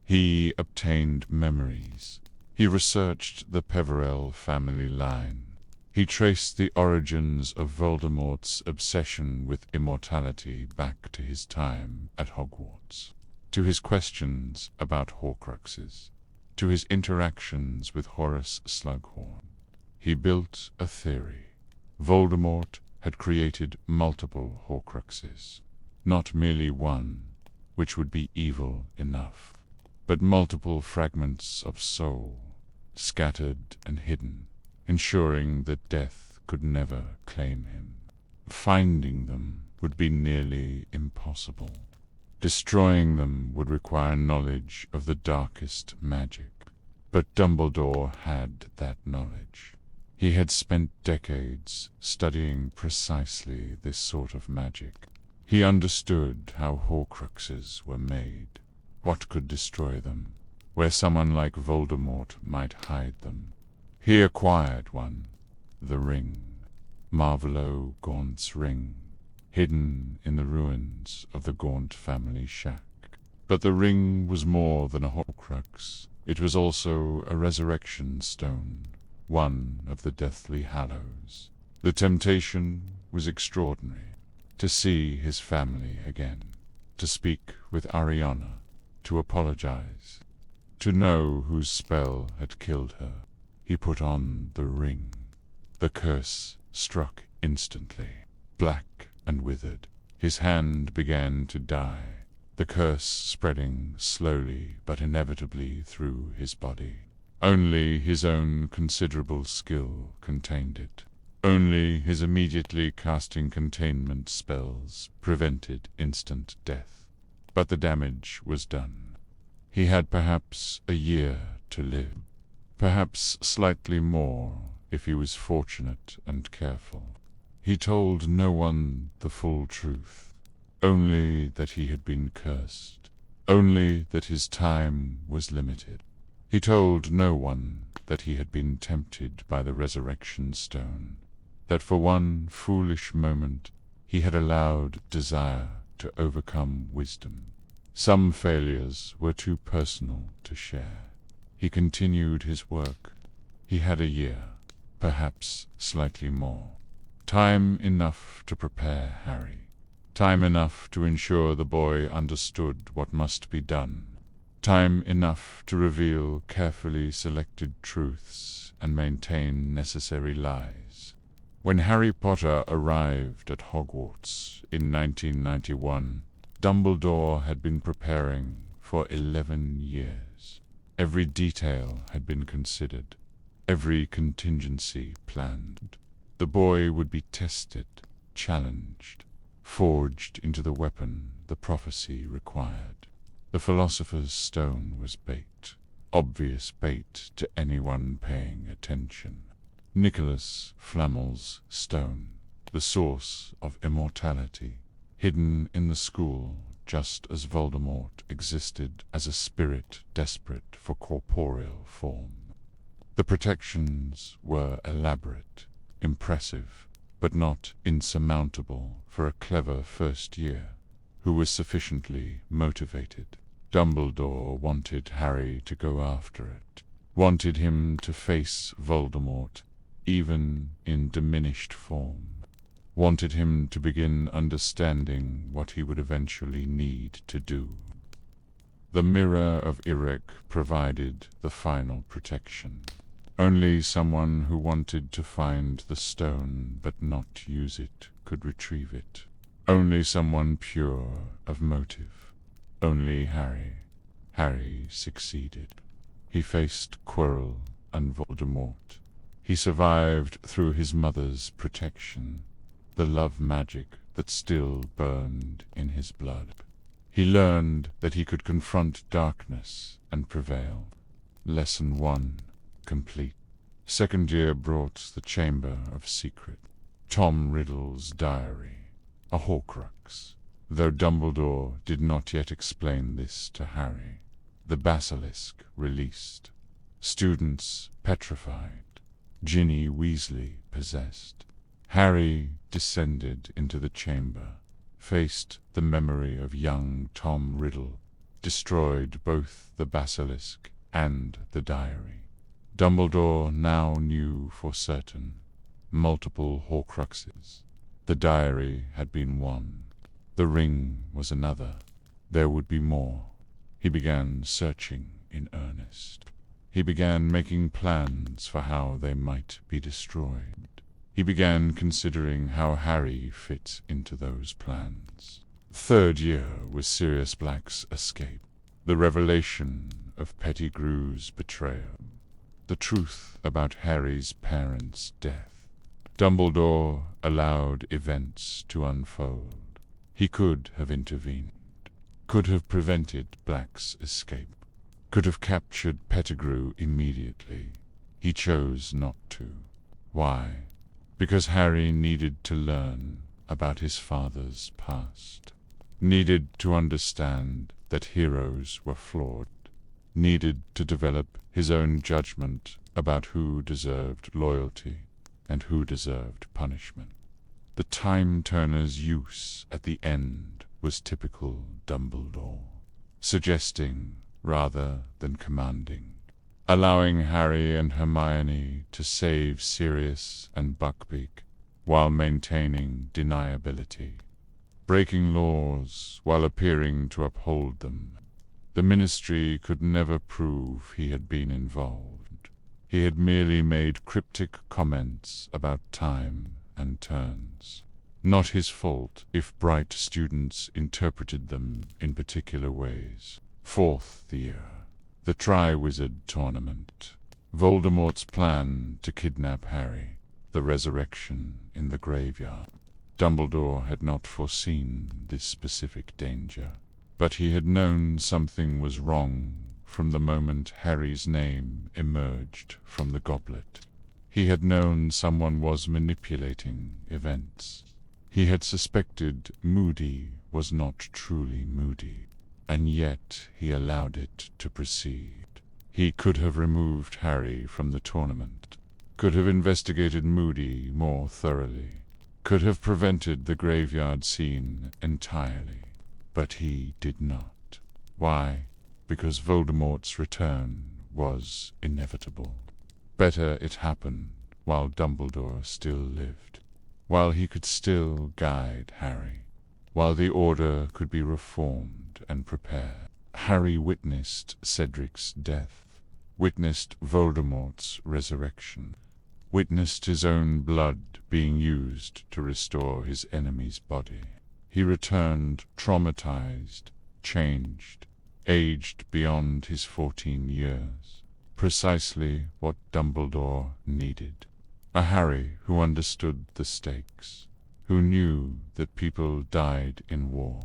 He obtained memories. He researched the Peverell family line. He traced the origins of Voldemort's obsession with immortality back to his time at Hogwarts, to his questions about Horcruxes, to his interactions with Horace Slughorn. He built a theory. Voldemort had created multiple Horcruxes, not merely one, which would be evil enough, but multiple fragments of soul, scattered and hidden, ensuring that death could never claim him. Finding them would be nearly impossible. Destroying them would require knowledge of the darkest magic. But Dumbledore had that knowledge. He had spent decades studying precisely this sort of magic. He understood how Horcruxes were made, what could destroy them, where someone like Voldemort might hide them. He acquired one, the ring, Marvolo Gaunt's ring, hidden in the ruins of the Gaunt family shack. But the ring was more than a Horcrux. It was also a resurrection stone, one of the Deathly Hallows. The temptation was extraordinary. To see his family again, to speak with Ariana, to apologize, to know whose spell had killed her. He put on the ring. The curse struck instantly, black and withered. His hand began to die, the curse spreading slowly but inevitably through his body. Only his own considerable skill contained it. Only his immediately casting containment spells prevented instant death. But the damage was done. He had perhaps a year to live, perhaps slightly more if he was fortunate and careful. He told no one the full truth, only that he had been cursed, only that his time was limited. He told no one that he had been tempted by the resurrection stone, that for one foolish moment he had allowed desire to overcome wisdom. Some failures were too personal to share. He continued his work. He had a year, perhaps slightly more. Time enough to prepare Harry. Time enough to ensure the boy understood what must be done. Time enough to reveal carefully selected truths and maintain necessary lies. When Harry Potter arrived at Hogwarts in 1991, Dumbledore had been preparing for 11 years. Every detail had been considered, every contingency planned. The boy would be tested, challenged, forged into the weapon the prophecy required. The Philosopher's Stone was bait, obvious bait to anyone paying attention. Nicholas Flamel's stone, the source of immortality, hidden in the school just as Voldemort existed as a spirit desperate for corporeal form. The protections were elaborate, impressive, but not insurmountable for a clever first year who was sufficiently motivated. Dumbledore wanted Harry to go after it, wanted him to face Voldemort, even in diminished form, wanted him to begin understanding what he would eventually need to do. The Mirror of Irek provided the final protection. Only someone who wanted to find the stone but not use it could retrieve it. Only someone pure of motive. Only Harry. Harry succeeded. He faced Quirrell and Voldemort. He survived through his mother's protection, the love magic that still burned in his blood. He learned that he could confront darkness and prevail. Lesson 1 complete. Second year brought the Chamber of Secret. Tom Riddle's diary. A Horcrux, though Dumbledore did not yet explain this to Harry. The basilisk released. Students petrified. Ginny Weasley possessed. Harry descended into the chamber, faced the memory of young Tom Riddle, destroyed both the basilisk and the diary. Dumbledore now knew for certain. Multiple Horcruxes. The diary had been one. The ring was another. There would be more. He began searching in earnest. He began making plans for how they might be destroyed. He began considering how Harry fit into those plans. Third year was Sirius Black's escape. The revelation of Pettigrew's betrayal. The truth about Harry's parents' death. Dumbledore allowed events to unfold. He could have intervened, could have prevented Black's escape, could have captured Pettigrew immediately. He chose not to. Why? Because Harry needed to learn about his father's past, needed to understand that heroes were flawed, needed to develop his own judgment about who deserved loyalty and who deserved punishment. The Time-Turner's use at the end was typical Dumbledore, suggesting rather than commanding, allowing Harry and Hermione to save Sirius and Buckbeak while maintaining deniability, breaking laws while appearing to uphold them. The Ministry could never prove he had been involved. He had merely made cryptic comments about time and turns. Not his fault if bright students interpreted them in particular ways. Fourth year. The Triwizard Tournament. Voldemort's plan to kidnap Harry. The resurrection in the graveyard. Dumbledore had not foreseen this specific danger, but he had known something was wrong from the moment Harry's name emerged from the goblet. He had known someone was manipulating events. He had suspected Moody was not truly Moody, and yet he allowed it to proceed. He could have removed Harry from the tournament, could have investigated Moody more thoroughly, could have prevented the graveyard scene entirely, but he did not. Why? Because Voldemort's return was inevitable. Better it happened while Dumbledore still lived, while he could still guide Harry, while the Order could be reformed and prepared. Harry witnessed Cedric's death, witnessed Voldemort's resurrection, witnessed his own blood being used to restore his enemy's body. He returned traumatized, changed, aged beyond his 14 years. Precisely what Dumbledore needed. A Harry who understood the stakes, who knew that people died in war,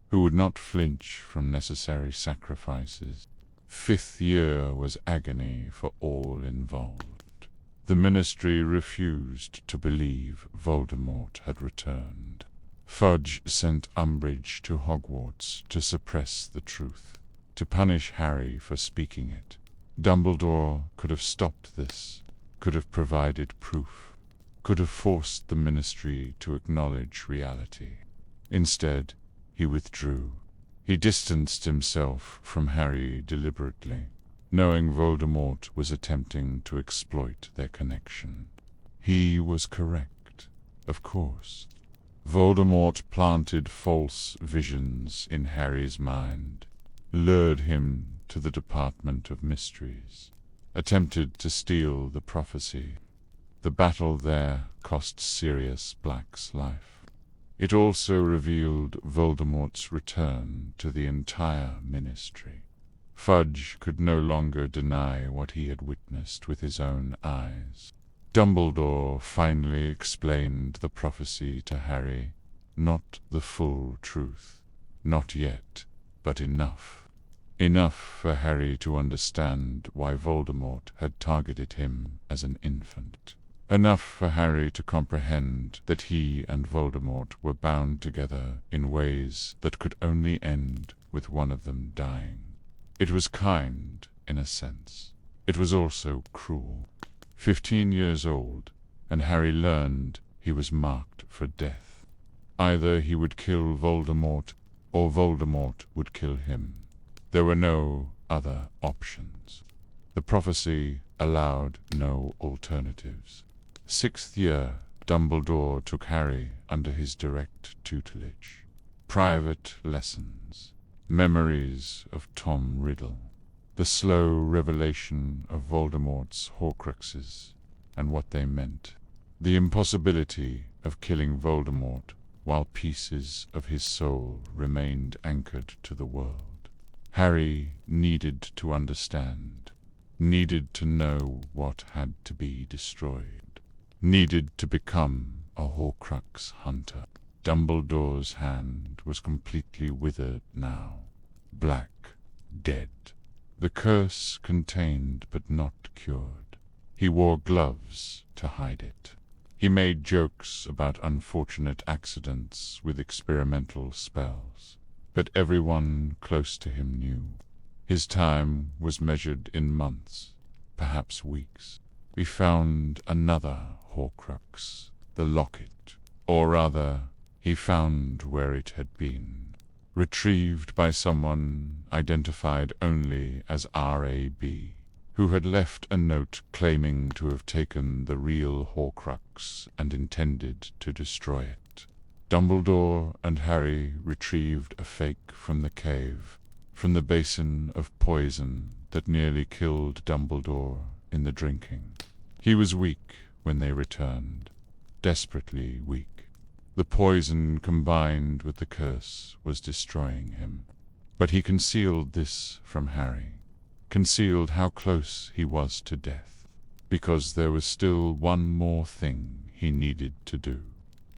who would not flinch from necessary sacrifices. Fifth year was agony for all involved. The Ministry refused to believe Voldemort had returned. Fudge sent Umbridge to Hogwarts to suppress the truth, to punish Harry for speaking it. Dumbledore could have stopped this, could have provided proof, could have forced the Ministry to acknowledge reality. Instead, he withdrew. He distanced himself from Harry deliberately, knowing Voldemort was attempting to exploit their connection. He was correct, of course. Voldemort planted false visions in Harry's mind, lured him to the Department of Mysteries, attempted to steal the prophecy. The battle there cost Sirius Black's life. It also revealed Voldemort's return to the entire Ministry. Fudge could no longer deny what he had witnessed with his own eyes. Dumbledore finally explained the prophecy to Harry, not the full truth, not yet, but enough. Enough for Harry to understand why Voldemort had targeted him as an infant. Enough for Harry to comprehend that he and Voldemort were bound together in ways that could only end with one of them dying. It was kind, in a sense. It was also cruel. 15 years old, and Harry learned he was marked for death. Either he would kill Voldemort, or Voldemort would kill him. There were no other options. The prophecy allowed no alternatives. 6th year, Dumbledore took Harry under his direct tutelage. Private lessons, memories of Tom Riddle, the slow revelation of Voldemort's Horcruxes and what they meant, the impossibility of killing Voldemort while pieces of his soul remained anchored to the world. Harry needed to understand, needed to know what had to be destroyed, needed to become a Horcrux hunter. Dumbledore's hand was completely withered now, black, dead. The curse contained but not cured. He wore gloves to hide it. He made jokes about unfortunate accidents with experimental spells, but everyone close to him knew. His time was measured in months, perhaps weeks. We found another Horcrux, the locket, or rather, he found where it had been, retrieved by someone identified only as R.A.B., who had left a note claiming to have taken the real Horcrux and intended to destroy it. Dumbledore and Harry retrieved a fake from the cave, from the basin of poison that nearly killed Dumbledore in the drinking. He was weak when they returned, desperately weak. The poison combined with the curse was destroying him. But he concealed this from Harry, concealed how close he was to death, because there was still one more thing he needed to do.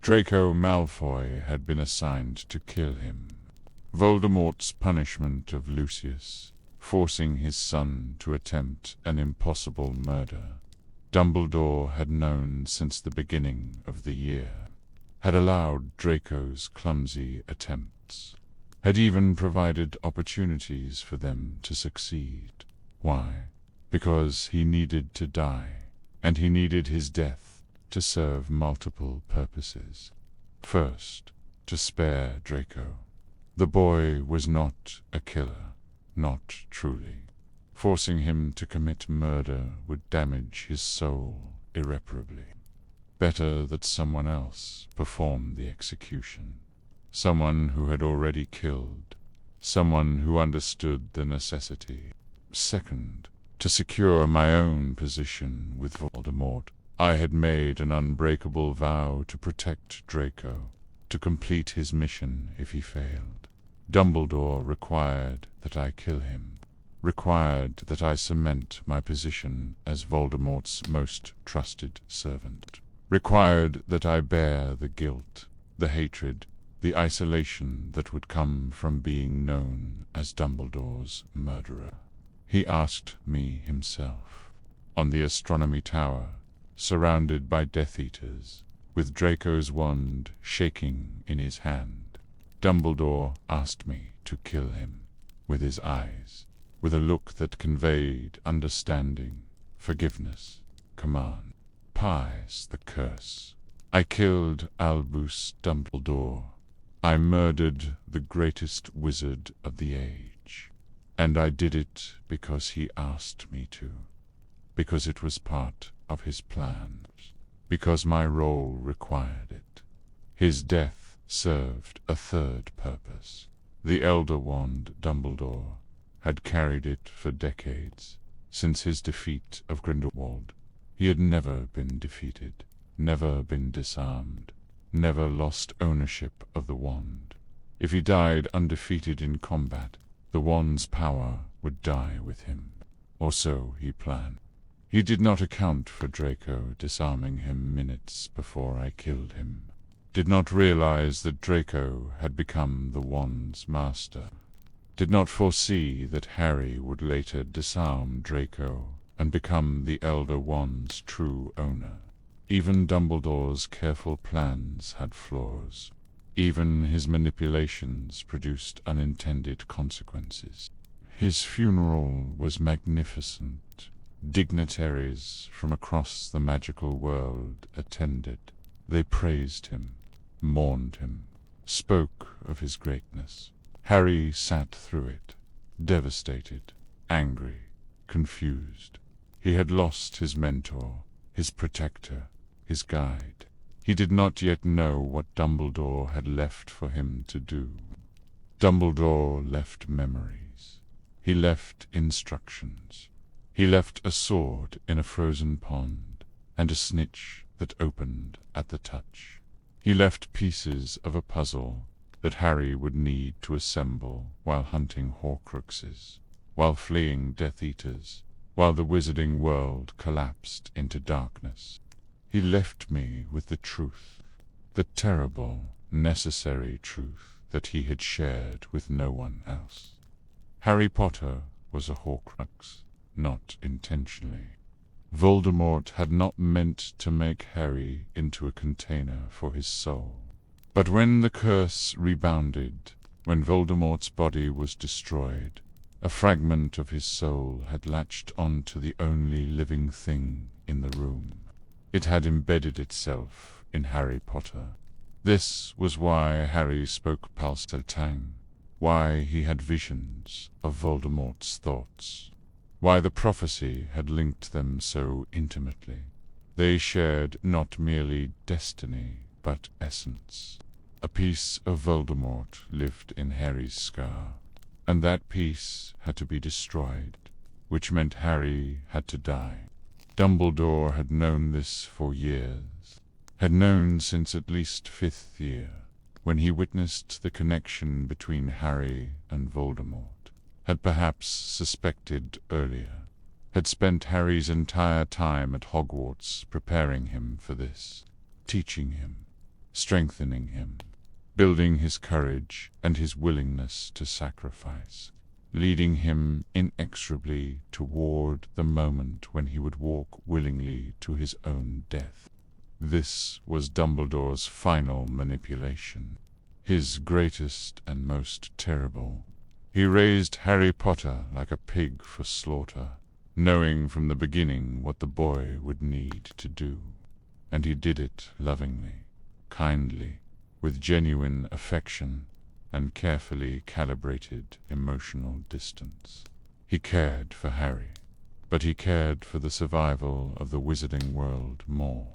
Draco Malfoy had been assigned to kill him. Voldemort's punishment of Lucius, forcing his son to attempt an impossible murder. Dumbledore had known since the beginning of the year, had allowed Draco's clumsy attempts, had even provided opportunities for them to succeed. Why? Because he needed to die, and he needed his death to serve multiple purposes. First, to spare Draco. The boy was not a killer, not truly. Forcing him to commit murder would damage his soul irreparably. Better that someone else perform the execution. Someone who had already killed. Someone who understood the necessity. Second, to secure my own position with Voldemort, I had made an unbreakable vow to protect Draco, to complete his mission if he failed. Dumbledore required that I kill him, required that I cement my position as Voldemort's most trusted servant, required that I bear the guilt, the hatred, the isolation that would come from being known as Dumbledore's murderer. He asked me himself, on the astronomy tower, surrounded by Death Eaters, with Draco's wand shaking in his hand. Dumbledore asked me to kill him, with his eyes, with a look that conveyed understanding, forgiveness, command. Pies the curse. I killed Albus Dumbledore. I murdered the greatest wizard of the age. And I did it because he asked me to, because it was part of his plans, because my role required it. His death served a third purpose. The Elder Wand, Dumbledore, had carried it for decades, since his defeat of Grindelwald. He had never been defeated, never been disarmed, never lost ownership of the wand. If he died undefeated in combat, the wand's power would die with him, or so he planned. He did not account for Draco disarming him minutes before I killed him, did not realize that Draco had become the wand's master, did not foresee that Harry would later disarm Draco and become the Elder Wand's true owner. Even Dumbledore's careful plans had flaws. Even his manipulations produced unintended consequences. His funeral was magnificent. Dignitaries from across the magical world attended. They praised him, mourned him, spoke of his greatness. Harry sat through it, devastated, angry, confused. He had lost his mentor, his protector, his guide. He did not yet know what Dumbledore had left for him to do. Dumbledore left memories. He left instructions. He left a sword in a frozen pond, and a snitch that opened at the touch. He left pieces of a puzzle that Harry would need to assemble while hunting Horcruxes, while fleeing Death Eaters, while the wizarding world collapsed into darkness. He left me with the truth, the terrible, necessary truth that he had shared with no one else. Harry Potter was a Horcrux, not intentionally. Voldemort had not meant to make Harry into a container for his soul. But when the curse rebounded, when Voldemort's body was destroyed, a fragment of his soul had latched onto the only living thing in the room. It had embedded itself in Harry Potter. This was why Harry spoke Parseltang, why he had visions of Voldemort's thoughts, why the prophecy had linked them so intimately. They shared not merely destiny, but essence. A piece of Voldemort lived in Harry's scar, and that piece had to be destroyed, which meant Harry had to die. Dumbledore had known this for years, had known since at least 5th year, when he witnessed the connection between Harry and Voldemort, had perhaps suspected earlier, had spent Harry's entire time at Hogwarts preparing him for this, teaching him, strengthening him, building his courage and his willingness to sacrifice, leading him inexorably toward the moment when he would walk willingly to his own death. This was Dumbledore's final manipulation, his greatest and most terrible. He raised Harry Potter like a pig for slaughter, knowing from the beginning what the boy would need to do. And he did it lovingly, kindly, with genuine affection and carefully calibrated emotional distance. He cared for Harry, but he cared for the survival of the wizarding world more.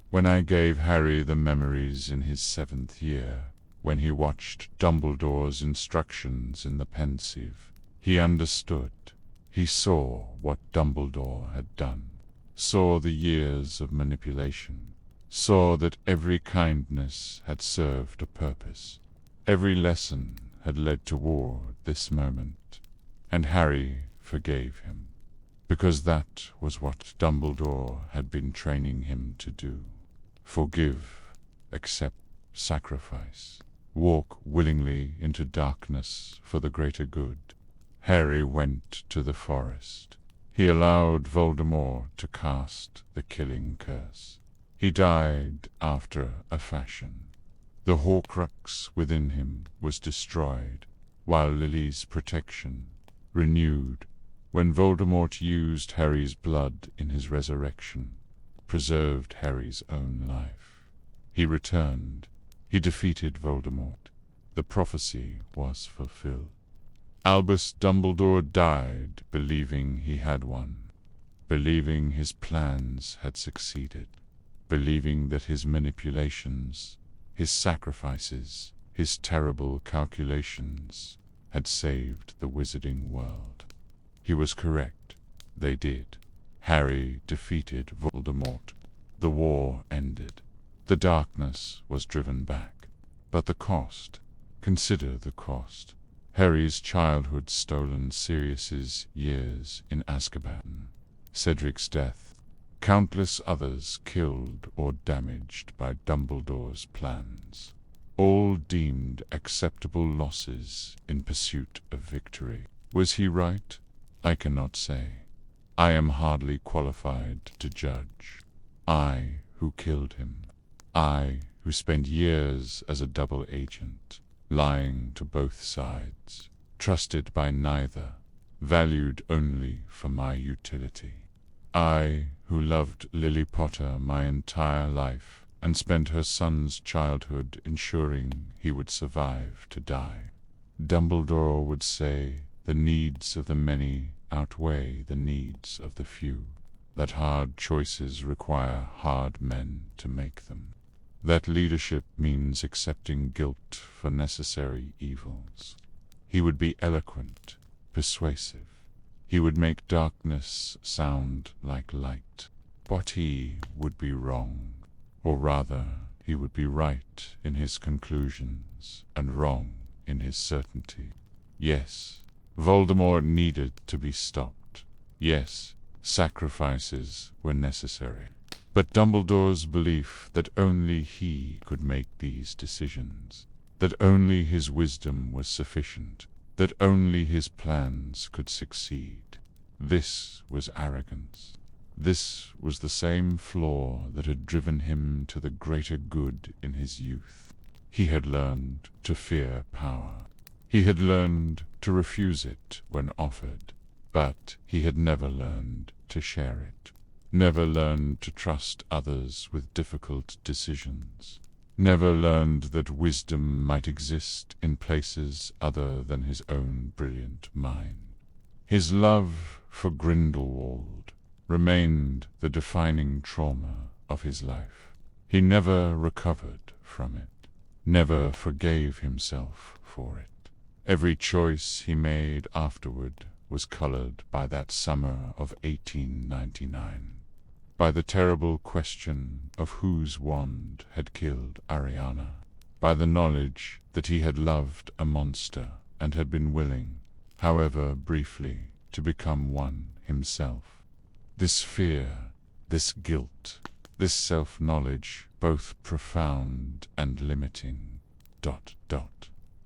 When I gave Harry the memories in his 7th year, when he watched Dumbledore's instructions in the Pensieve, he understood. He saw what Dumbledore had done, saw the years of manipulation, saw that every kindness had served a purpose. Every lesson had led toward this moment, and Harry forgave him, because that was what Dumbledore had been training him to do. Forgive, accept, sacrifice, walk willingly into darkness for the greater good. Harry went to the forest. He allowed Voldemort to cast the killing curse. He died after a fashion. The Horcrux within him was destroyed, while Lily's protection, renewed, when Voldemort used Harry's blood in his resurrection, preserved Harry's own life. He returned. He defeated Voldemort. The prophecy was fulfilled. Albus Dumbledore died believing he had won, believing his plans had succeeded, believing that his manipulations, his sacrifices, his terrible calculations had saved the wizarding world. He was correct. They did. Harry defeated Voldemort. The war ended. The darkness was driven back. But the cost. Consider the cost. Harry's childhood stolen, Sirius's years in Azkaban, Cedric's death, countless others killed or damaged by Dumbledore's plans, all deemed acceptable losses in pursuit of victory. Was he right? I cannot say. I am hardly qualified to judge. I, who killed him. I, who spent years as a double agent, lying to both sides, trusted by neither, valued only for my utility. I, who loved Lily Potter my entire life, and spent her son's childhood ensuring he would survive to die. Dumbledore would say, the needs of the many outweigh the needs of the few, that hard choices require hard men to make them, that leadership means accepting guilt for necessary evils. He would be eloquent, persuasive. He would make darkness sound like light. But he would be wrong, or rather, he would be right in his conclusions and wrong in his certainty. Yes, Voldemort needed to be stopped. Yes, sacrifices were necessary. But Dumbledore's belief that only he could make these decisions, that only his wisdom was sufficient, that only his plans could succeed, this was arrogance. This was the same flaw that had driven him to the greater good in his youth. He had learned to fear power. He had learned to refuse it when offered, but he had never learned to share it. Never learned to trust others with difficult decisions. Never learned that wisdom might exist in places other than his own brilliant mind. His love for Grindelwald remained the defining trauma of his life. He never recovered from it, never forgave himself for it. Every choice he made afterward was colored by that summer of 1899, by the terrible question of whose wand had killed Ariana, by the knowledge that he had loved a monster and had been willing, however briefly, to become one himself. This fear, this guilt, this self-knowledge, both profound and limiting, ...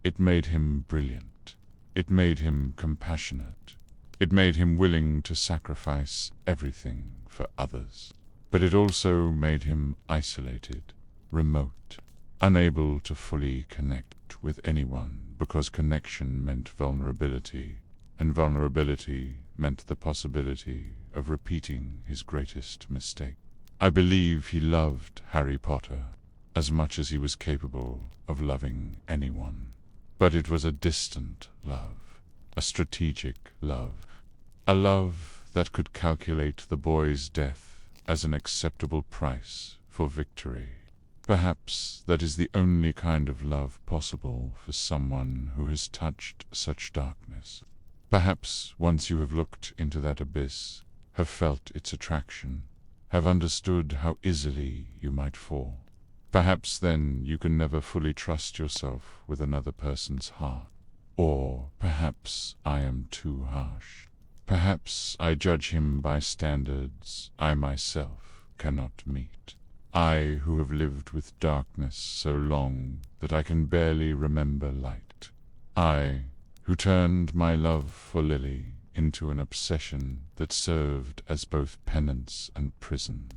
It made him brilliant. It made him compassionate. It made him willing to sacrifice everything for others. But it also made him isolated, remote, unable to fully connect with anyone because connection meant vulnerability, and vulnerability meant the possibility of repeating his greatest mistake. I believe he loved Harry Potter as much as he was capable of loving anyone. But it was a distant love, a strategic love, a love that could calculate the boy's death as an acceptable price for victory. Perhaps that is the only kind of love possible for someone who has touched such darkness. Perhaps once you have looked into that abyss, have felt its attraction, have understood how easily you might fall, perhaps then you can never fully trust yourself with another person's heart. Or perhaps I am too harsh. Perhaps I judge him by standards I myself cannot meet. I who have lived with darkness so long that I can barely remember light. I who turned my love for Lily into an obsession that served as both penance and prison.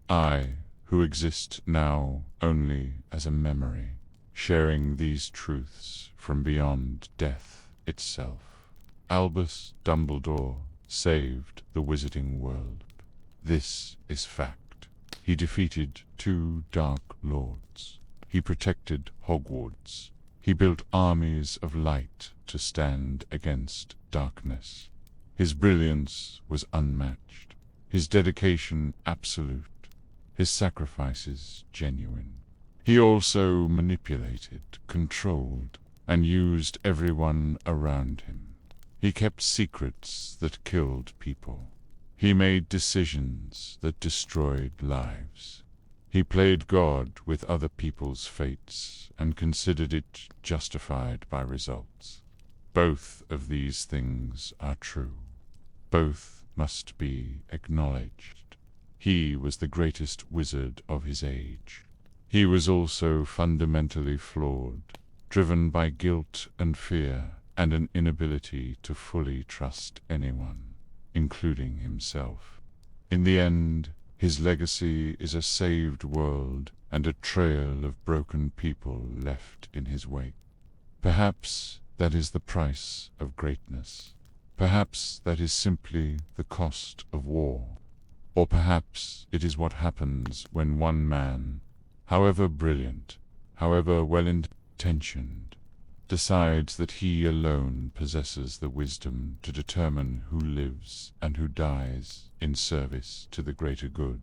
I who exist now only as a memory, sharing these truths from beyond death itself. Albus Dumbledore saved the wizarding world. This is fact. He defeated 2 Dark Lords. He protected Hogwarts. He built armies of light to stand against darkness. His brilliance was unmatched, his dedication absolute, his sacrifices genuine. He also manipulated, controlled, and used everyone around him. He kept secrets that killed people. He made decisions that destroyed lives. He played God with other people's fates and considered it justified by results. Both of these things are true. Both must be acknowledged. He was the greatest wizard of his age. He was also fundamentally flawed, driven by guilt and fear and an inability to fully trust anyone, including himself. In the end, his legacy is a saved world and a trail of broken people left in his wake. Perhaps that is the price of greatness. Perhaps that is simply the cost of war. Or perhaps it is what happens when one man, however brilliant, however well-intentioned, decides that he alone possesses the wisdom to determine who lives and who dies in service to the greater good.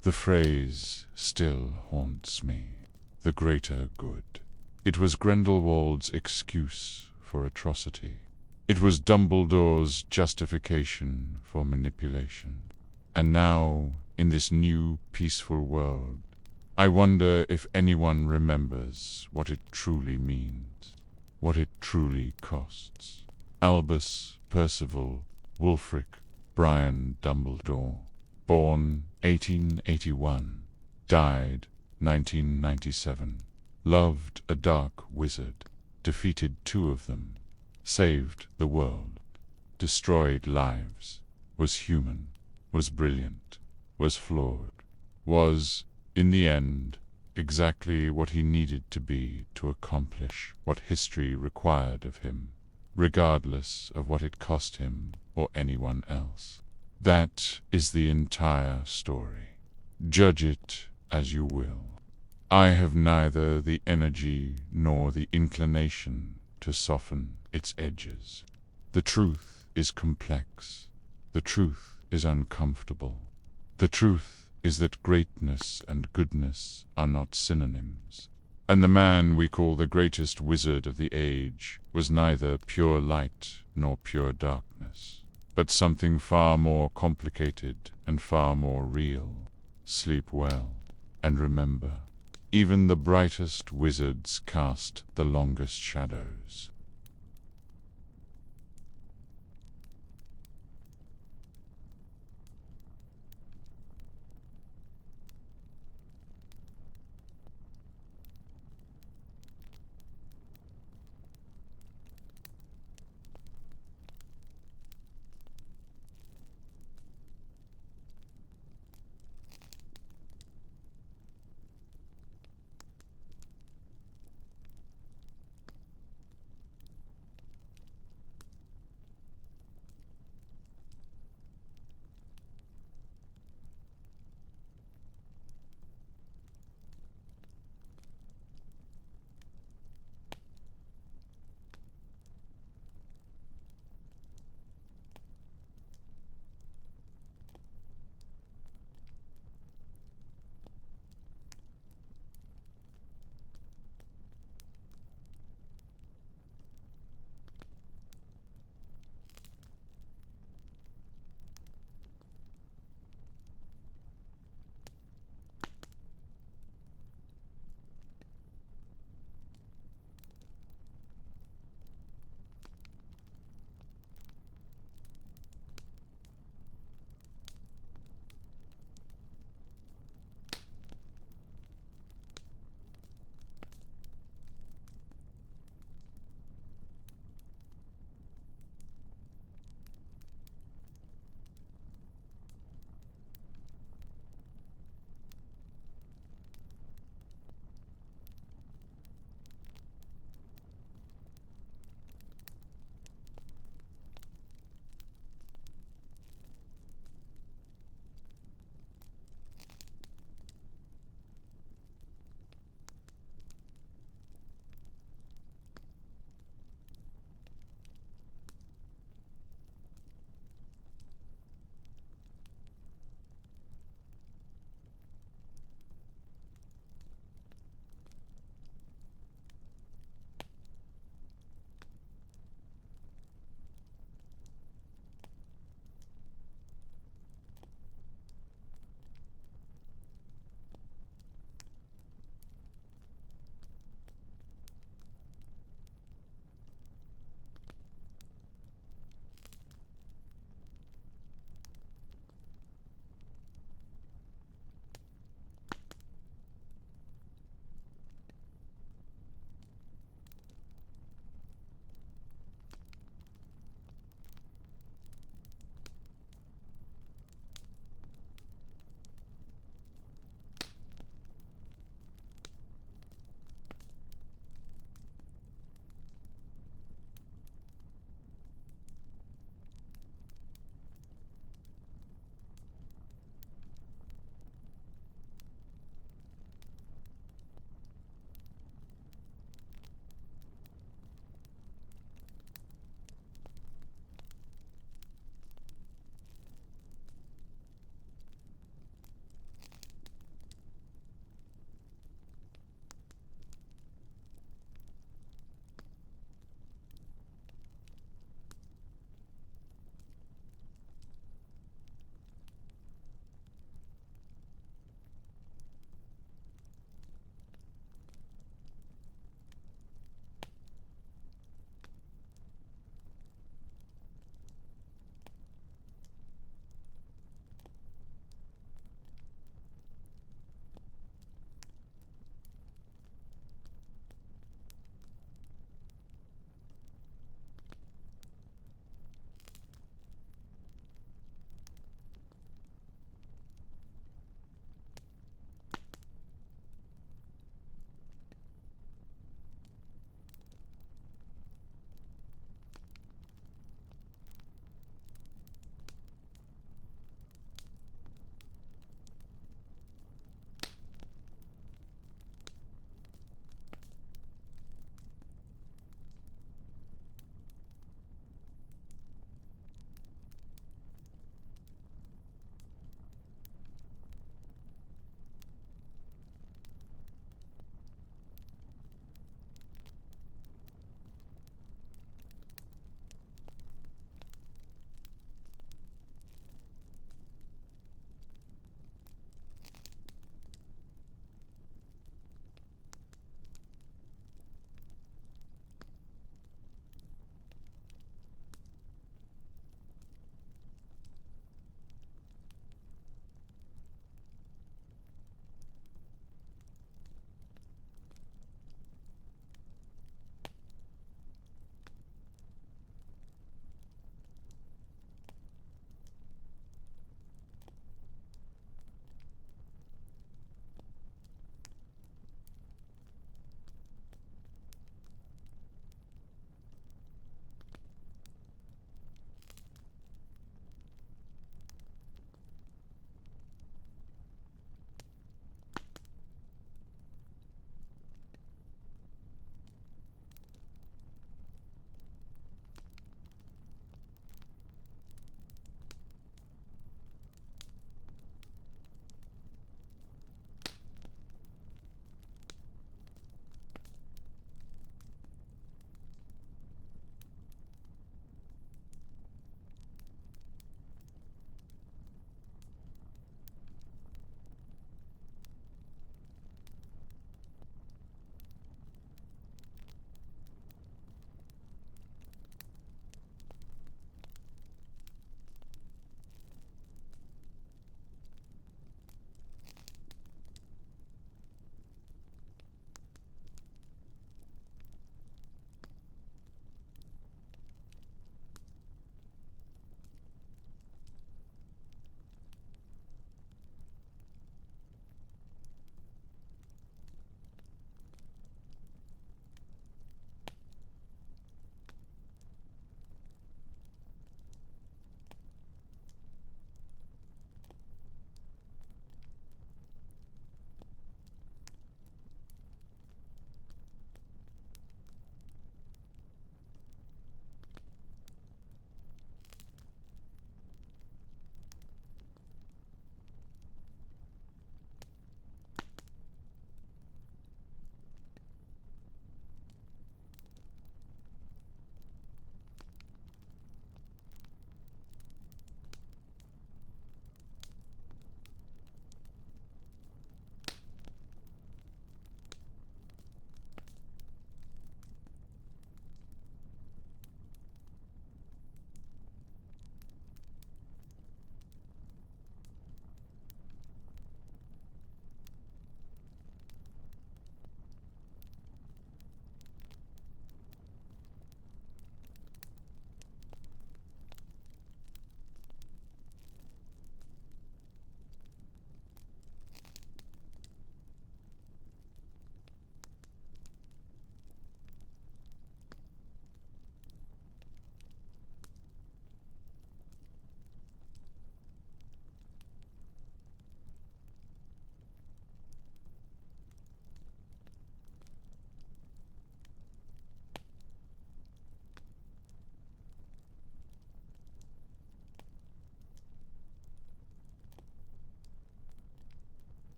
The phrase still haunts me. The greater good. It was Grindelwald's excuse for atrocity. It was Dumbledore's justification for manipulation. And now, in this new, peaceful world, I wonder if anyone remembers what it truly means, what it truly costs. Albus Percival Wulfric Brian Dumbledore, born 1881, died 1997, loved a dark wizard, defeated 2 of them, saved the world, destroyed lives, was human, was brilliant, was flawed, was, in the end, exactly what he needed to be to accomplish what history required of him, regardless of what it cost him or anyone else. That is the entire story. Judge it as you will. I have neither the energy nor the inclination to soften its edges. The truth is complex. The truth is uncomfortable. The truth is that greatness and goodness are not synonyms. And the man we call the greatest wizard of the age was neither pure light nor pure darkness, but something far more complicated and far more real. Sleep well, and remember, even the brightest wizards cast the longest shadows.